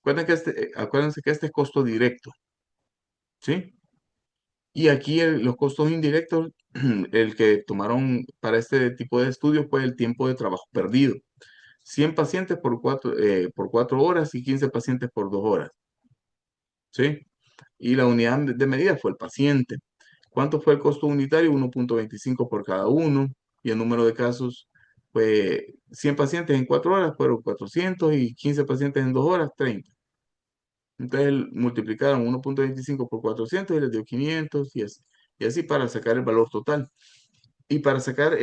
Acuérdense que este es costo directo, ¿sí? Y aquí los costos indirectos, el que tomaron para este tipo de estudio fue el tiempo de trabajo perdido: 100 pacientes por 4 horas y 15 pacientes por 2 horas, ¿sí? Y la unidad de medida fue el paciente. ¿Cuánto fue el costo unitario? 1.25 por cada uno. Y el número de casos, pues 100 pacientes en 4 horas fueron 400 y 15 pacientes en 2 horas, 30. Entonces multiplicaron 1.25 por 400 y les dio 500 y así para sacar el valor total. Y para sacar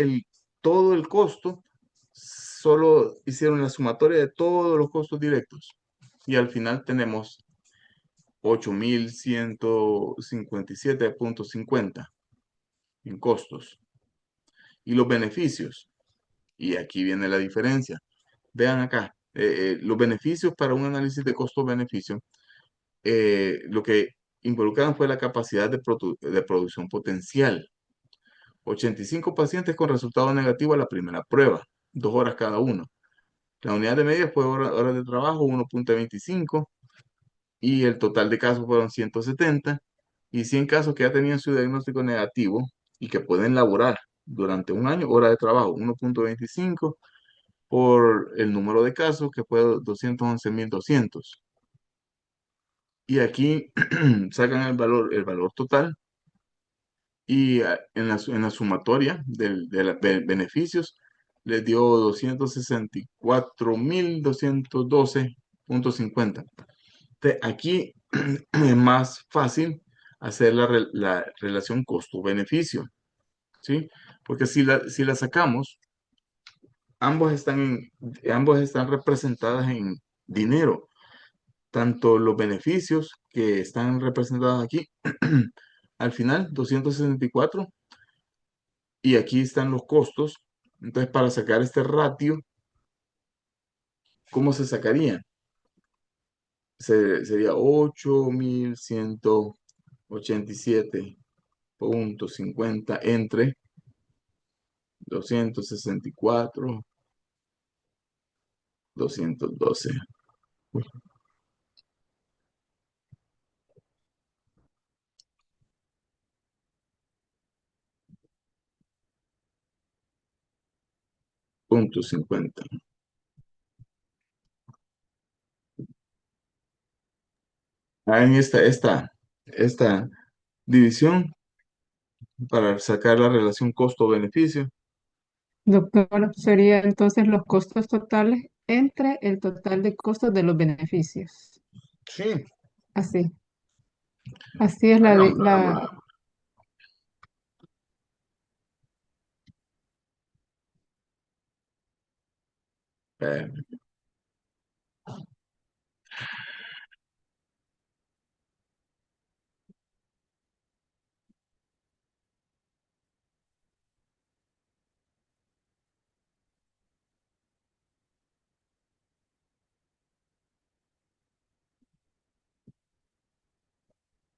todo el costo, solo hicieron la sumatoria de todos los costos directos. Y al final tenemos 8.157.50 en costos. Y los beneficios, y aquí viene la diferencia. Vean acá, los beneficios para un análisis de costo-beneficio, lo que involucraron fue la capacidad de producción potencial. 85 pacientes con resultado negativo a la primera prueba, 2 horas cada uno. La unidad de medida fue horas de trabajo 1.25 y el total de casos fueron 170 y 100 casos que ya tenían su diagnóstico negativo y que pueden laborar durante un año, hora de trabajo 1.25 por el número de casos que fue 211.200. Y aquí sacan el valor total y en la sumatoria de los beneficios les dio 264.212.50. Aquí es más fácil hacer la relación costo-beneficio, ¿sí? Porque si la sacamos, ambos están representadas en dinero, tanto los beneficios que están representados aquí, al final 264, y aquí están los costos. Entonces, para sacar este ratio, ¿cómo se sacaría? Sería 8.187.50 entre 264.212. Punto 50. En esta división para sacar la relación costo-beneficio. Doctor, sería entonces los costos totales entre el total de costos de los beneficios. Sí, Así, así es hagámoslo.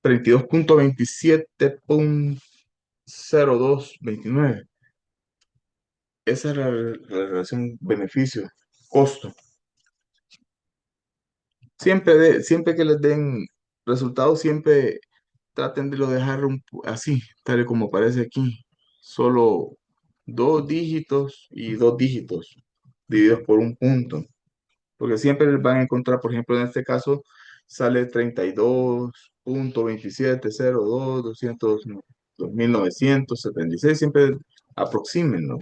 32.27.0229. Esa es la relación beneficio-costo. Siempre que les den resultados, siempre traten de lo dejar así, tal y como aparece aquí. Solo 2 dígitos y 2 dígitos divididos por un punto. Porque siempre les van a encontrar, por ejemplo, en este caso sale 32.2702, 2.976, siempre aproxímenlo.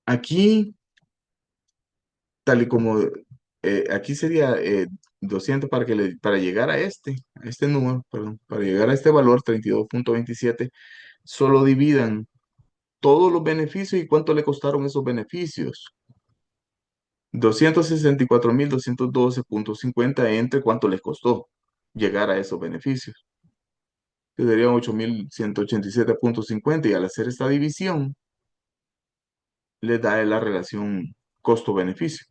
Aquí, tal y como, aquí sería 200 para llegar a este número, perdón, para llegar a este valor 32.27, solo dividan todos los beneficios y cuánto le costaron esos beneficios. 264.212.50 entre cuánto les costó llegar a esos beneficios, que serían 8.187.50, y al hacer esta división les da la relación costo-beneficio.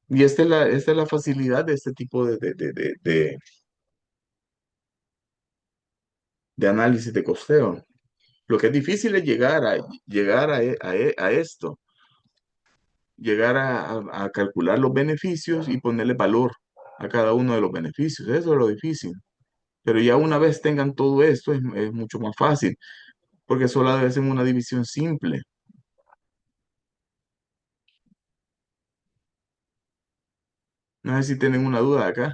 Y esta es la facilidad de este tipo de análisis de costeo. Lo que es difícil es llegar a esto, llegar a calcular los beneficios y ponerle valor a cada uno de los beneficios. Eso es lo difícil. Pero ya una vez tengan todo esto, es mucho más fácil, porque solo hacen una división simple. No sé si tienen una duda acá.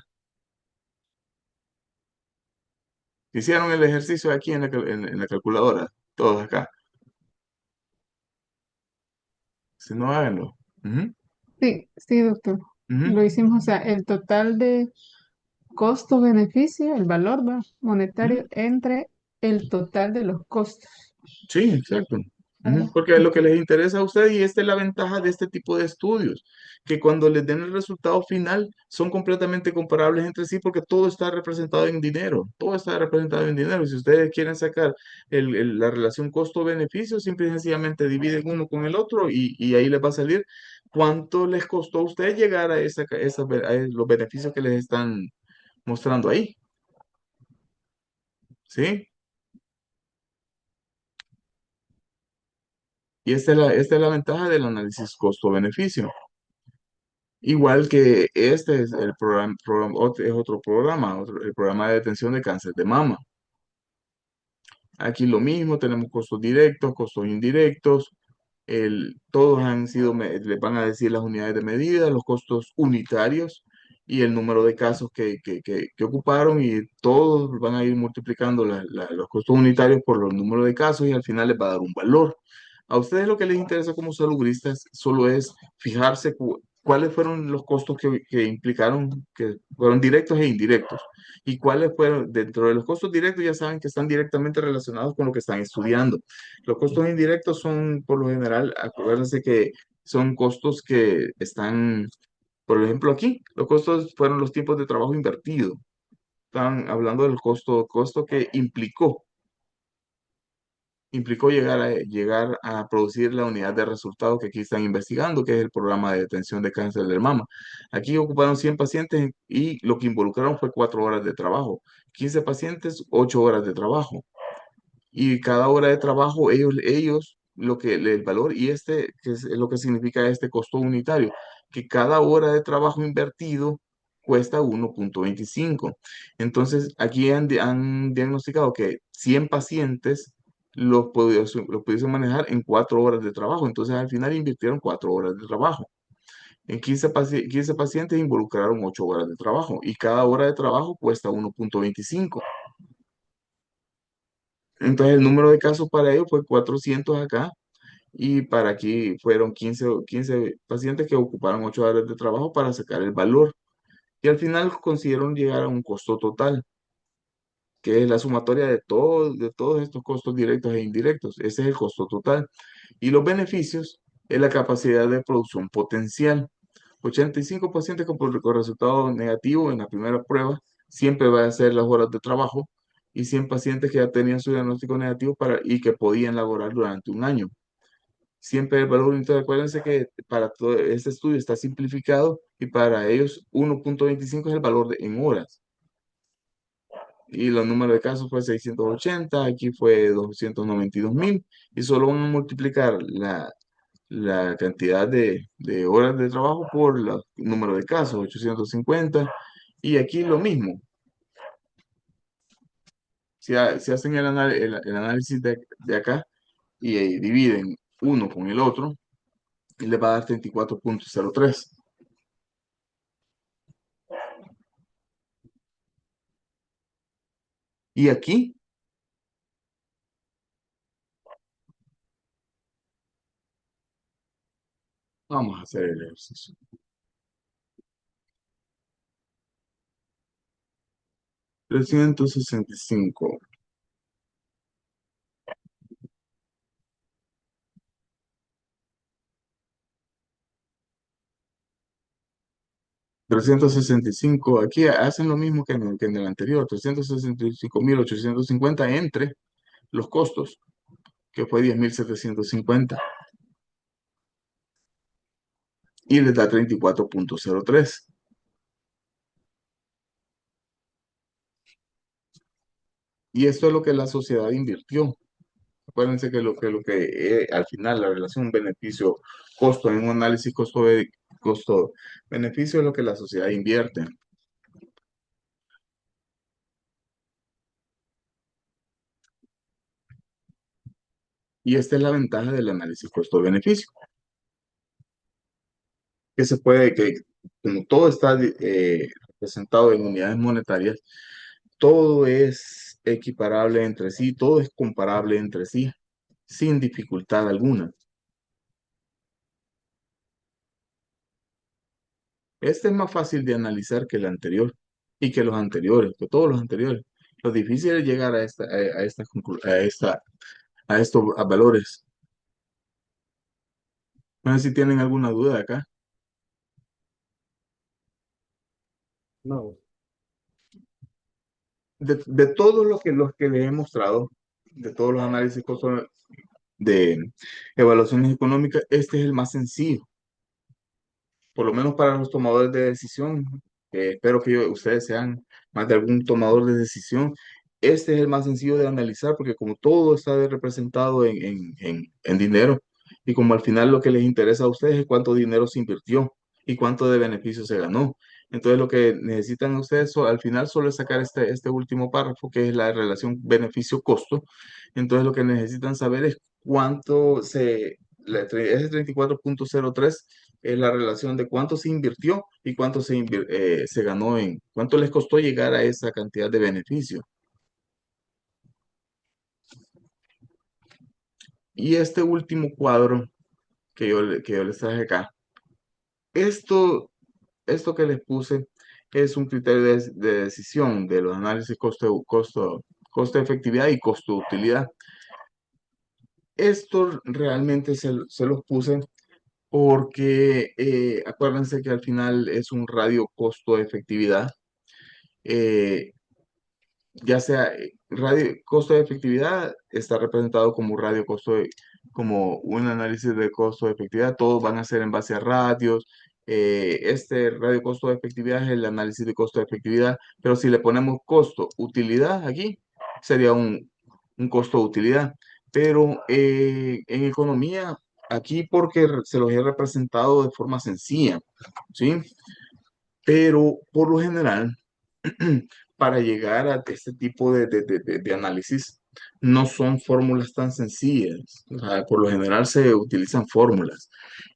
Hicieron el ejercicio aquí en la calculadora, todos acá. Si no, háganlo. Ujú, Sí, sí, doctor. ujú, Lo hicimos, o sea, el total de costo-beneficio, el valor ujú. monetario entre el total de los costos. Sí, exacto. Ujú, ¿Verdad? porque es lo que les interesa a ustedes y esta es la ventaja de este tipo de estudios, que cuando les den el resultado final son completamente comparables entre sí porque todo está representado en dinero, todo está representado en dinero. Si ustedes quieren sacar la relación costo-beneficio, simple y sencillamente dividen uno con el otro y ahí les va a salir cuánto les costó a ustedes llegar a, a los beneficios que les están mostrando ahí. ¿Sí? Y esta es la ventaja del análisis costo-beneficio. Igual que este es el es otro programa, el programa de detención de cáncer de mama. Aquí lo mismo, tenemos costos directos, costos indirectos, todos han sido, les van a decir las unidades de medida, los costos unitarios y el número de casos que ocuparon y todos van a ir multiplicando los costos unitarios por los números de casos y al final les va a dar un valor. A ustedes lo que les interesa como salubristas solo es fijarse cuáles fueron los costos que implicaron, que fueron directos e indirectos. Y cuáles fueron, dentro de los costos directos ya saben que están directamente relacionados con lo que están estudiando. Los costos indirectos son, por lo general, acuérdense que son costos que están, por ejemplo, aquí, los costos fueron los tiempos de trabajo invertido. Están hablando del costo que implicó llegar a producir la unidad de resultados que aquí están investigando, que es el programa de detención de cáncer de mama. Aquí ocuparon 100 pacientes y lo que involucraron fue 4 horas de trabajo. 15 pacientes, 8 horas de trabajo. Y cada hora de trabajo, ellos el valor, y que es lo que significa este costo unitario, que cada hora de trabajo invertido cuesta 1,25. Entonces, aquí han diagnosticado que 100 pacientes los pudiesen manejar en 4 horas de trabajo. Entonces, al final invirtieron 4 horas de trabajo. En 15 pacientes involucraron 8 horas de trabajo y cada hora de trabajo cuesta 1,25. Entonces el número de casos para ellos fue 400 acá y para aquí fueron 15 pacientes que ocuparon 8 horas de trabajo para sacar el valor. Y al final consiguieron llegar a un costo total, que es la sumatoria de todos estos costos directos e indirectos. Ese es el costo total. Y los beneficios es la capacidad de producción potencial. 85 pacientes con resultado negativo en la primera prueba, siempre va a ser las horas de trabajo, y 100 pacientes que ya tenían su diagnóstico negativo y que podían laborar durante un año. Siempre el valor unitario, acuérdense que para todo este estudio está simplificado y para ellos 1,25 es el valor en horas. Y los números de casos fue 680, aquí fue 292.000 y solo van a multiplicar la cantidad de horas de trabajo por el número de casos, 850. Y aquí lo mismo, si hacen el análisis de acá y dividen uno con el otro, les va a dar 34,03. Y aquí vamos a hacer el ejercicio. 365. 365, aquí hacen lo mismo que en el anterior, 365.850 entre los costos, que fue 10.750 y les da 34,03. Y esto es lo que la sociedad invirtió. Acuérdense que al final la relación beneficio-costo en un análisis costo-beneficio es lo que la sociedad invierte. Y esta es la ventaja del análisis costo-beneficio, que como todo está representado en unidades monetarias, todo es equiparable entre sí, todo es comparable entre sí, sin dificultad alguna. Este es más fácil de analizar que el anterior y que los anteriores, que todos los anteriores. Lo difícil es llegar a estos valores. No sé si tienen alguna duda acá. No, De todos los que les he mostrado, de todos los análisis de evaluaciones económicas, este es el más sencillo, por lo menos para los tomadores de decisión. Espero que ustedes sean más de algún tomador de decisión. Este es el más sencillo de analizar porque como todo está representado en dinero y como al final lo que les interesa a ustedes es cuánto dinero se invirtió y cuánto de beneficio se ganó. Entonces lo que necesitan ustedes al final solo es sacar este último párrafo que es la relación beneficio-costo. Entonces lo que necesitan saber es cuánto ese 34,03 es la relación de cuánto se invirtió y cuánto se ganó cuánto les costó llegar a esa cantidad de beneficio. Y este último cuadro que yo les traje acá, esto, esto que les puse es un criterio de decisión de los análisis costo-efectividad y costo-utilidad. Esto realmente se los puse porque acuérdense que al final es un radio costo-efectividad. Eh, ya sea radio costo de efectividad está representado como como un análisis de costo de efectividad, todos van a ser en base a radios. Este radio costo de efectividad es el análisis de costo de efectividad, pero si le ponemos costo utilidad aquí, sería un costo de utilidad. Pero en economía, aquí porque se los he representado de forma sencilla, ¿sí? Pero por lo general, para llegar a este tipo de análisis, no son fórmulas tan sencillas. O sea, por lo general se utilizan fórmulas.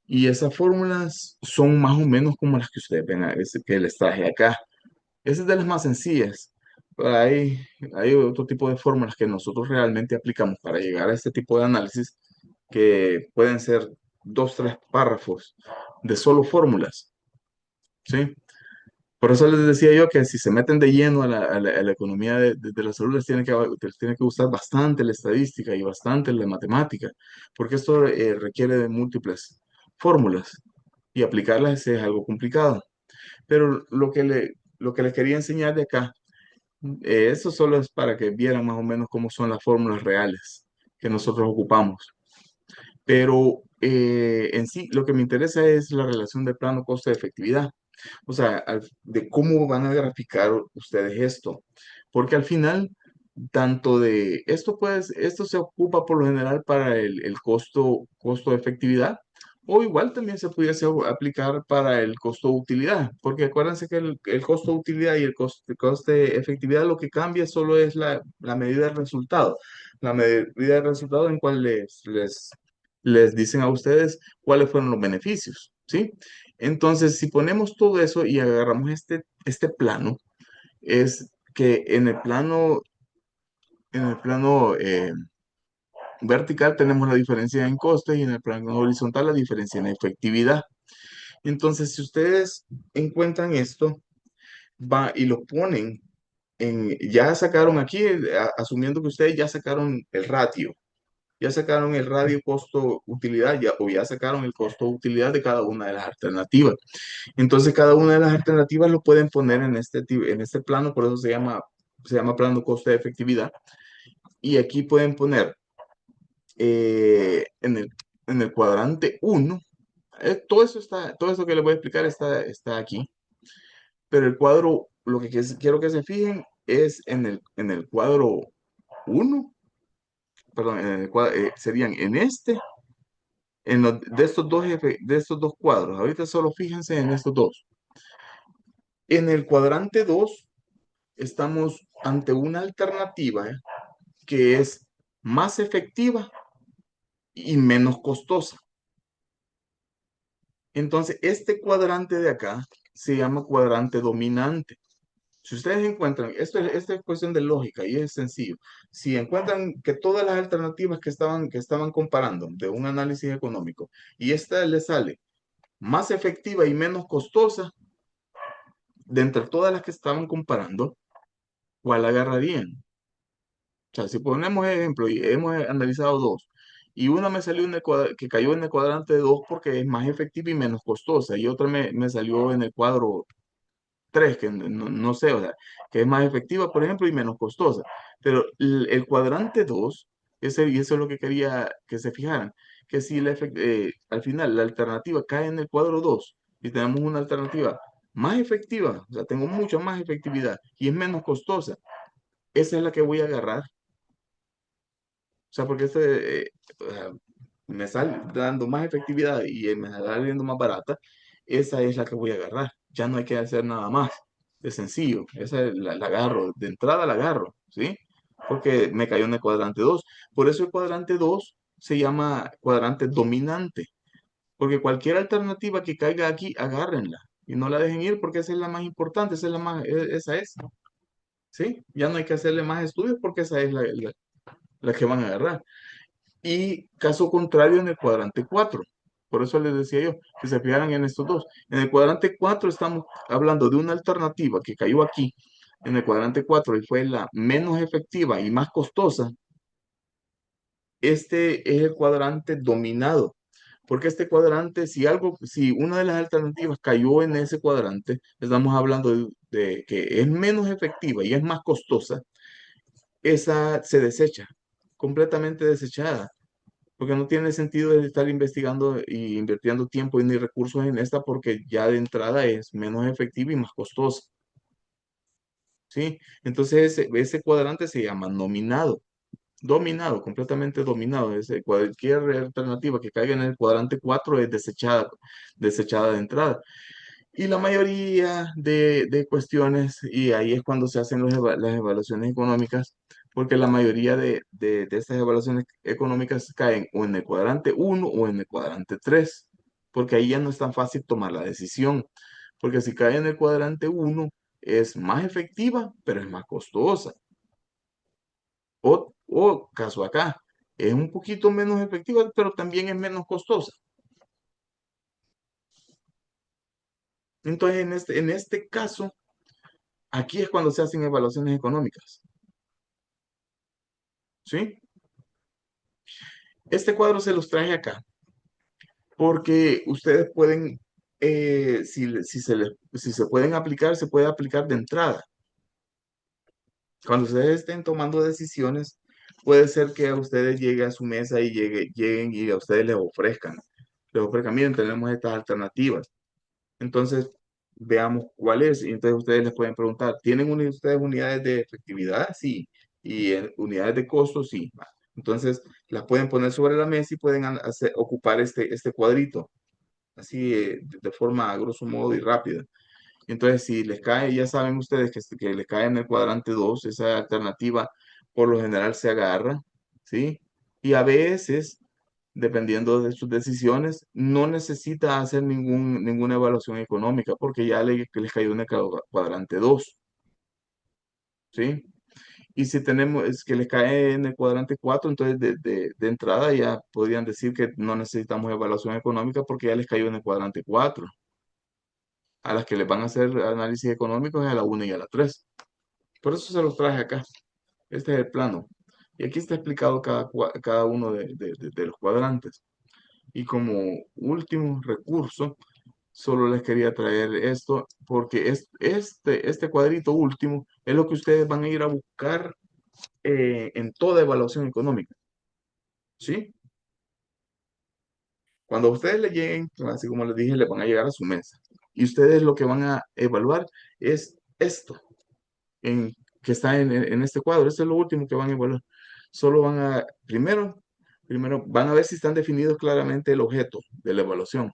Y esas fórmulas son más o menos como las que ustedes ven, que les traje acá. Esa es de las más sencillas. Pero hay otro tipo de fórmulas que nosotros realmente aplicamos para llegar a este tipo de análisis que pueden ser dos, tres párrafos de solo fórmulas. ¿Sí? Por eso les decía yo que si se meten de lleno a la economía de la salud, les tiene que gustar bastante la estadística y bastante la matemática, porque esto requiere de múltiples fórmulas y aplicarlas es algo complicado. Pero lo que les quería enseñar de acá, eso solo es para que vieran más o menos cómo son las fórmulas reales que nosotros ocupamos. Pero en sí, lo que me interesa es la relación de plano costo-efectividad. O sea, de cómo van a graficar ustedes esto. Porque al final, tanto de esto, pues, esto se ocupa por lo general para el costo de efectividad, o igual también se pudiese aplicar para el costo de utilidad, porque acuérdense que el costo de utilidad y el coste de efectividad lo que cambia solo es la medida del resultado. La medida del resultado en cual les dicen a ustedes cuáles fueron los beneficios, ¿sí? Entonces, si ponemos todo eso y agarramos este plano, es que en el plano vertical tenemos la diferencia en costes y en el plano horizontal la diferencia en efectividad. Entonces, si ustedes encuentran esto, va y lo ponen ya sacaron aquí, asumiendo que ustedes ya sacaron el ratio, ya sacaron el radio costo-utilidad, o ya sacaron el costo-utilidad de cada una de las alternativas. Entonces, cada una de las alternativas lo pueden poner en este plano, por eso se llama plano costo de efectividad. Y aquí pueden poner en el cuadrante 1, todo eso que les voy a explicar está aquí, pero el cuadro, lo que quiero que se fijen es en el cuadro 1, perdón, serían en de estos dos cuadros. Ahorita solo fíjense en estos dos. En el cuadrante 2 estamos ante una alternativa que es más efectiva y menos costosa. Entonces, este cuadrante de acá se llama cuadrante dominante. Si ustedes encuentran, esto es cuestión de lógica y es sencillo. Si encuentran que todas las alternativas que estaban comparando de un análisis económico y esta le sale más efectiva y menos costosa, de entre todas las que estaban comparando, ¿cuál agarrarían? O sea, si ponemos ejemplo y hemos analizado dos, y una me salió que cayó en el cuadrante 2 porque es más efectiva y menos costosa, y otra me salió en el cuadro 3 que no sé, o sea, que es más efectiva, por ejemplo, y menos costosa. Pero el cuadrante 2 y eso es lo que quería que se fijaran, que si al final la alternativa cae en el cuadro 2 y tenemos una alternativa más efectiva, o sea, tengo mucha más efectividad y es menos costosa, esa es la que voy a agarrar. O sea, porque o sea, me sale dando más efectividad y me sale saliendo más barata, esa es la que voy a agarrar. Ya no hay que hacer nada más. Es sencillo. La agarro. De entrada la agarro, ¿sí? Porque me cayó en el cuadrante 2. Por eso el cuadrante 2 se llama cuadrante dominante. Porque cualquier alternativa que caiga aquí, agárrenla. Y no la dejen ir porque esa es la más importante. Esa es. ¿Sí? Ya no hay que hacerle más estudios porque esa es la que van a agarrar. Y caso contrario en el cuadrante 4. Por eso les decía yo, que se fijaran en estos dos. En el cuadrante 4 estamos hablando de una alternativa que cayó aquí, en el cuadrante 4 y fue la menos efectiva y más costosa. Este es el cuadrante dominado. Porque este cuadrante, si una de las alternativas cayó en ese cuadrante, estamos hablando de que es menos efectiva y es más costosa, esa se desecha, completamente desechada porque no tiene sentido de estar investigando y invirtiendo tiempo y ni recursos en esta porque ya de entrada es menos efectiva y más costosa, ¿sí? Entonces ese cuadrante se llama nominado, dominado, completamente dominado. Cualquier alternativa que caiga en el cuadrante 4 es desechada de entrada. Y la mayoría de cuestiones, y ahí es cuando se hacen las evaluaciones económicas, porque la mayoría de estas evaluaciones económicas caen o en el cuadrante 1 o en el cuadrante 3 porque ahí ya no es tan fácil tomar la decisión, porque si cae en el cuadrante 1 es más efectiva, pero es más costosa. O caso acá, es un poquito menos efectiva, pero también es menos costosa. Entonces, en este caso, aquí es cuando se hacen evaluaciones económicas, ¿sí? Este cuadro se los traje acá porque ustedes pueden, si se pueden aplicar, se puede aplicar de entrada. Cuando ustedes estén tomando decisiones, puede ser que a ustedes llegue a su mesa y lleguen y a ustedes les ofrezcan, miren, tenemos estas alternativas. Entonces, veamos cuál es. Y entonces ustedes les pueden preguntar, ¿tienen ustedes unidades de efectividad? Sí. ¿Y unidades de costo? Sí. Va. Entonces, las pueden poner sobre la mesa y pueden ocupar este cuadrito, así de forma a grosso modo y rápida. Entonces, si les cae, ya saben ustedes que les cae en el cuadrante 2 esa alternativa por lo general se agarra, ¿sí? Y a veces, dependiendo de sus decisiones, no necesita hacer ninguna evaluación económica porque ya que les cayó en el cuadrante 2, ¿sí? Y si es que les cae en el cuadrante 4 entonces de entrada ya podrían decir que no necesitamos evaluación económica porque ya les cayó en el cuadrante 4. A las que les van a hacer análisis económicos es a la 1 y a la 3. Por eso se los traje acá. Este es el plano. Y aquí está explicado cada uno de los cuadrantes. Y como último recurso, solo les quería traer esto porque este cuadrito último es lo que ustedes van a ir a buscar en toda evaluación económica. ¿Sí? Cuando ustedes le lleguen, así como les dije, le van a llegar a su mesa. Y ustedes lo que van a evaluar es esto. Que está en este cuadro. Esto es lo último que van a evaluar. Solo primero van a ver si están definidos claramente el objeto de la evaluación.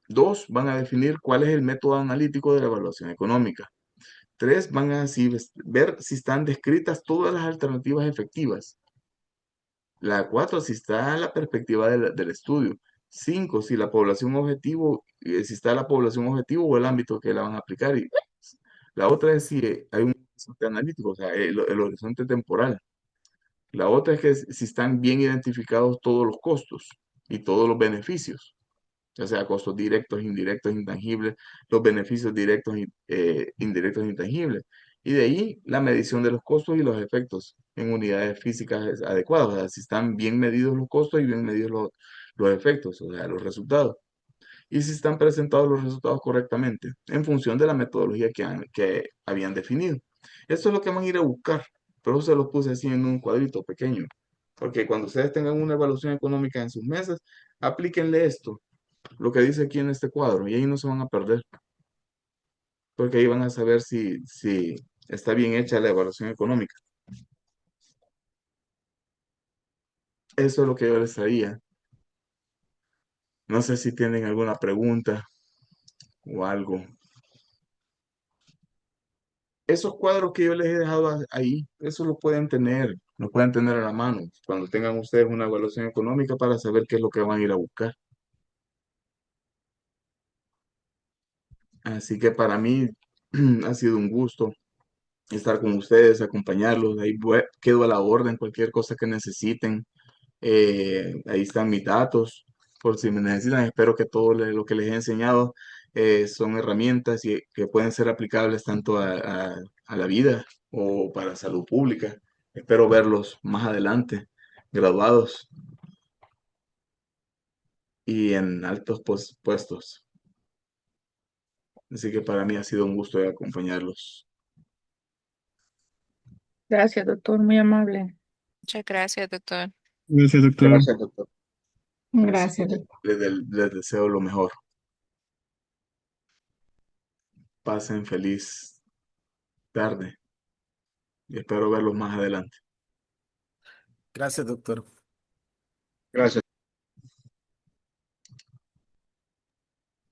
Dos, van a definir cuál es el método analítico de la evaluación económica. Tres, van a ver si están descritas todas las alternativas efectivas. La cuatro, si está la perspectiva del estudio. 5, si la población objetivo, si está la población objetivo o el ámbito que la van a aplicar. Y la otra es si hay un horizonte analítico, o sea, el horizonte temporal. La otra es que si están bien identificados todos los costos y todos los beneficios, ya sea costos directos, indirectos, intangibles, los beneficios directos, indirectos, intangibles. Y de ahí la medición de los costos y los efectos en unidades físicas adecuadas, o sea, si están bien medidos los costos y bien medidos los efectos, o sea, los resultados. Y si están presentados los resultados correctamente, en función de la metodología que habían definido. Esto es lo que van a ir a buscar, pero se los puse así en un cuadrito pequeño. Porque cuando ustedes tengan una evaluación económica en sus mesas, aplíquenle esto, lo que dice aquí en este cuadro, y ahí no se van a perder, porque ahí van a saber si está bien hecha la evaluación económica. Eso es lo que yo les traía. No sé si tienen alguna pregunta o algo. Esos cuadros que yo les he dejado ahí, eso lo pueden tener a la mano cuando tengan ustedes una evaluación económica para saber qué es lo que van a ir a buscar. Así que para mí ha sido un gusto estar con ustedes, acompañarlos. Ahí quedo a la orden, cualquier cosa que necesiten. Ahí están mis datos, por si me necesitan. Espero que todo lo que les he enseñado son herramientas que pueden ser aplicables tanto a la vida o para salud pública. Espero verlos más adelante, graduados y en altos puestos. Así que para mí ha sido un gusto acompañarlos. Gracias, doctor, muy amable. Muchas gracias, doctor. Gracias, doctor. Gracias, doctor. Así Gracias, que doctor. les deseo lo mejor. Pasen feliz tarde y espero verlos más adelante. Gracias, doctor. Gracias.